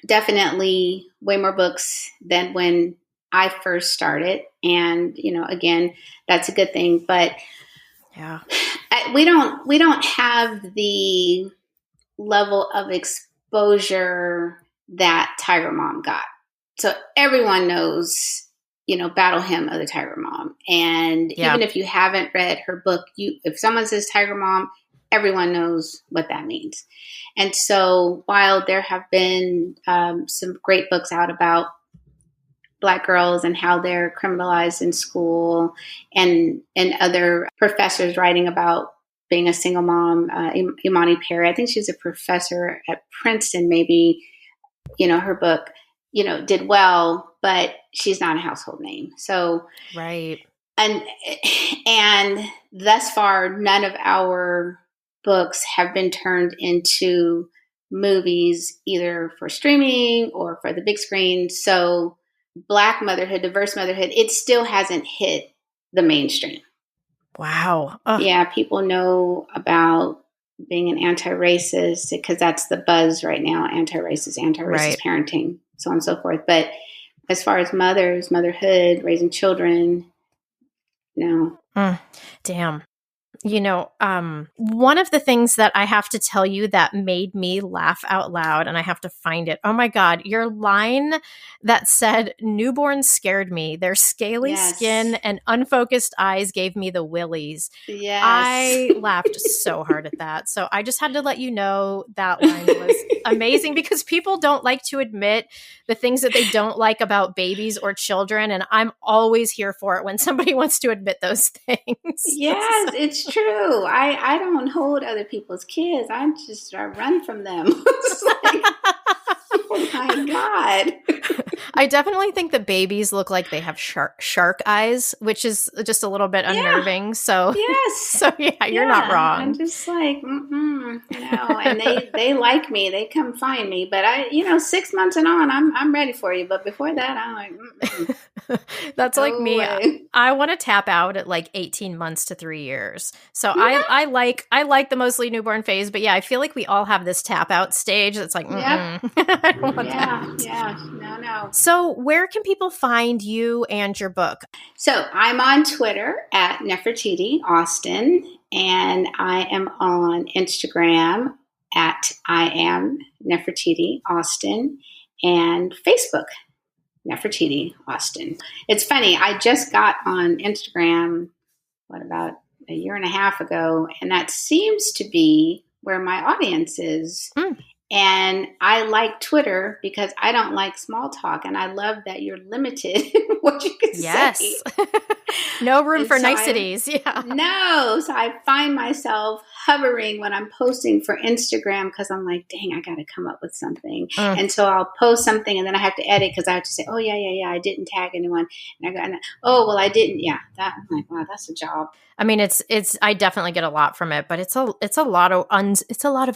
Speaker 3: definitely way more books than when I first started. And, again, that's a good thing, but
Speaker 1: yeah,
Speaker 3: we don't have the level of exposure that Tiger Mom got. So everyone knows, Battle Hymn of the Tiger Mom. And even if you haven't read her book, if someone says Tiger Mom, everyone knows what that means. And so while there have been some great books out about Black girls and how they're criminalized in school, and other professors writing about being a single mom, Imani Perry, I think she's a professor at Princeton, maybe, her book, did well, but she's not a household name. So,
Speaker 1: right.
Speaker 3: And thus far, none of our books have been turned into movies, either for streaming or for the big screen. So Black motherhood, diverse motherhood, it still hasn't hit the mainstream.
Speaker 1: Wow.
Speaker 3: Yeah, people know about being an anti-racist because that's the buzz right now, anti-racist parenting, so on and so forth. But as far as motherhood, raising children, no.
Speaker 1: Damn. One of the things that I have to tell you that made me laugh out loud, and I have to find it. Oh my God, your line that said, "Newborns scared me. Their scaly skin and unfocused eyes gave me the willies."
Speaker 3: Yes.
Speaker 1: I laughed so hard at that. So I just had to let you know that line was amazing because people don't like to admit the things that they don't like about babies or children. And I'm always here for it when somebody wants to admit those things.
Speaker 3: Yes, it's true. I don't hold other people's kids. I run from them. It's like, oh my God.
Speaker 1: I definitely think that babies look like they have shark eyes, which is just a little bit unnerving. So
Speaker 3: yes,
Speaker 1: so yeah, you're not wrong.
Speaker 3: I'm just like, no, and they like me. They come find me, but 6 months and on, I'm ready for you. But before that, I'm like,
Speaker 1: that's
Speaker 3: no
Speaker 1: like me.
Speaker 3: way.
Speaker 1: I want to tap out at like 18 months to 3 years. So I like the mostly newborn phase, but yeah, I feel like we all have this tap out stage. That's like, I don't want that.
Speaker 3: Yeah, no.
Speaker 1: So where can people find you and your book?
Speaker 3: So I'm on Twitter at Nefertiti Austin, and I am on Instagram at I am Nefertiti Austin, and Facebook, Nefertiti Austin. It's funny, I just got on Instagram, about a year and a half ago, and that seems to be where my audience is. And I like Twitter because I don't like small talk, and I love that you're limited in what you can say.
Speaker 1: No room for niceties.
Speaker 3: No. So I find myself hovering when I'm posting for Instagram because I'm like, dang, I got to come up with something. And so I'll post something and then I have to edit because I have to say, oh, yeah, I didn't tag anyone. And I didn't. Yeah, that, I'm like, wow, that's a job.
Speaker 1: I mean, it's I definitely get a lot from it, but it's a lot of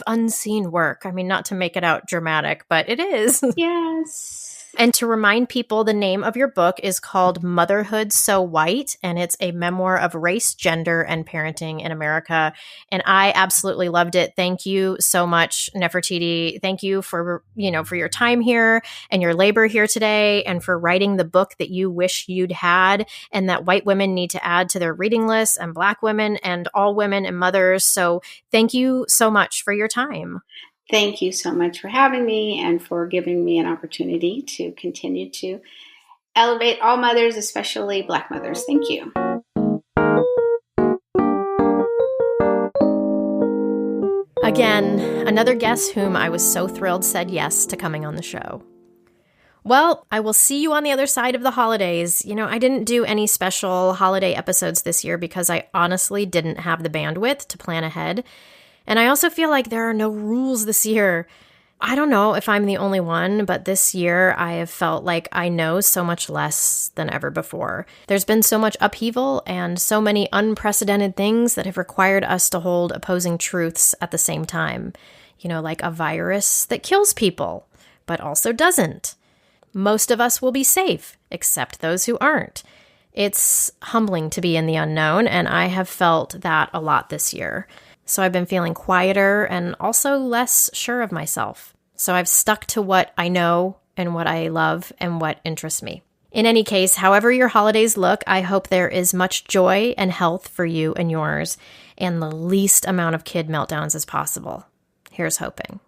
Speaker 1: unseen work. I mean, not to make it out dramatic, but it is.
Speaker 3: Yes.
Speaker 1: And to remind people, the name of your book is called Motherhood So White, and it's a memoir of race, gender, and parenting in America. And I absolutely loved it. Thank you so much, Nefertiti. Thank you for your time here and your labor here today, and for writing the book that you wish you'd had and that white women need to add to their reading list, and Black women and all women and mothers. So thank you so much for your time.
Speaker 3: Thank you so much for having me and for giving me an opportunity to continue to elevate all mothers, especially Black mothers. Thank you.
Speaker 1: Again, another guest whom I was so thrilled said yes to coming on the show. Well, I will see you on the other side of the holidays. I didn't do any special holiday episodes this year because I honestly didn't have the bandwidth to plan ahead. And I also feel like there are no rules this year. I don't know if I'm the only one, but this year I have felt like I know so much less than ever before. There's been so much upheaval and so many unprecedented things that have required us to hold opposing truths at the same time. Like a virus that kills people, but also doesn't. Most of us will be safe, except those who aren't. It's humbling to be in the unknown, and I have felt that a lot this year. So I've been feeling quieter and also less sure of myself. So I've stuck to what I know and what I love and what interests me. In any case, however your holidays look, I hope there is much joy and health for you and yours, and the least amount of kid meltdowns as possible. Here's hoping.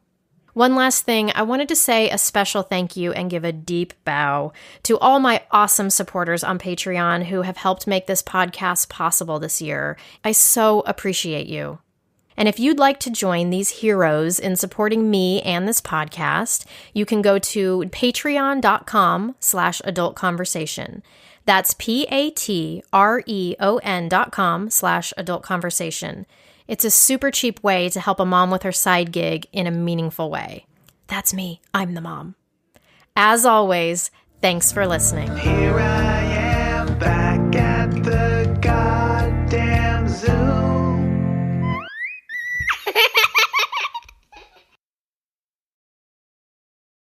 Speaker 1: One last thing, I wanted to say a special thank you and give a deep bow to all my awesome supporters on Patreon who have helped make this podcast possible this year. I so appreciate you. And if you'd like to join these heroes in supporting me and this podcast, you can go to patreon.com/adultconversation. That's patreon.com/adultconversation. It's a super cheap way to help a mom with her side gig in a meaningful way. That's me. I'm the mom. As always, thanks for listening.
Speaker 2: Here I am back at the goddamn Zoom.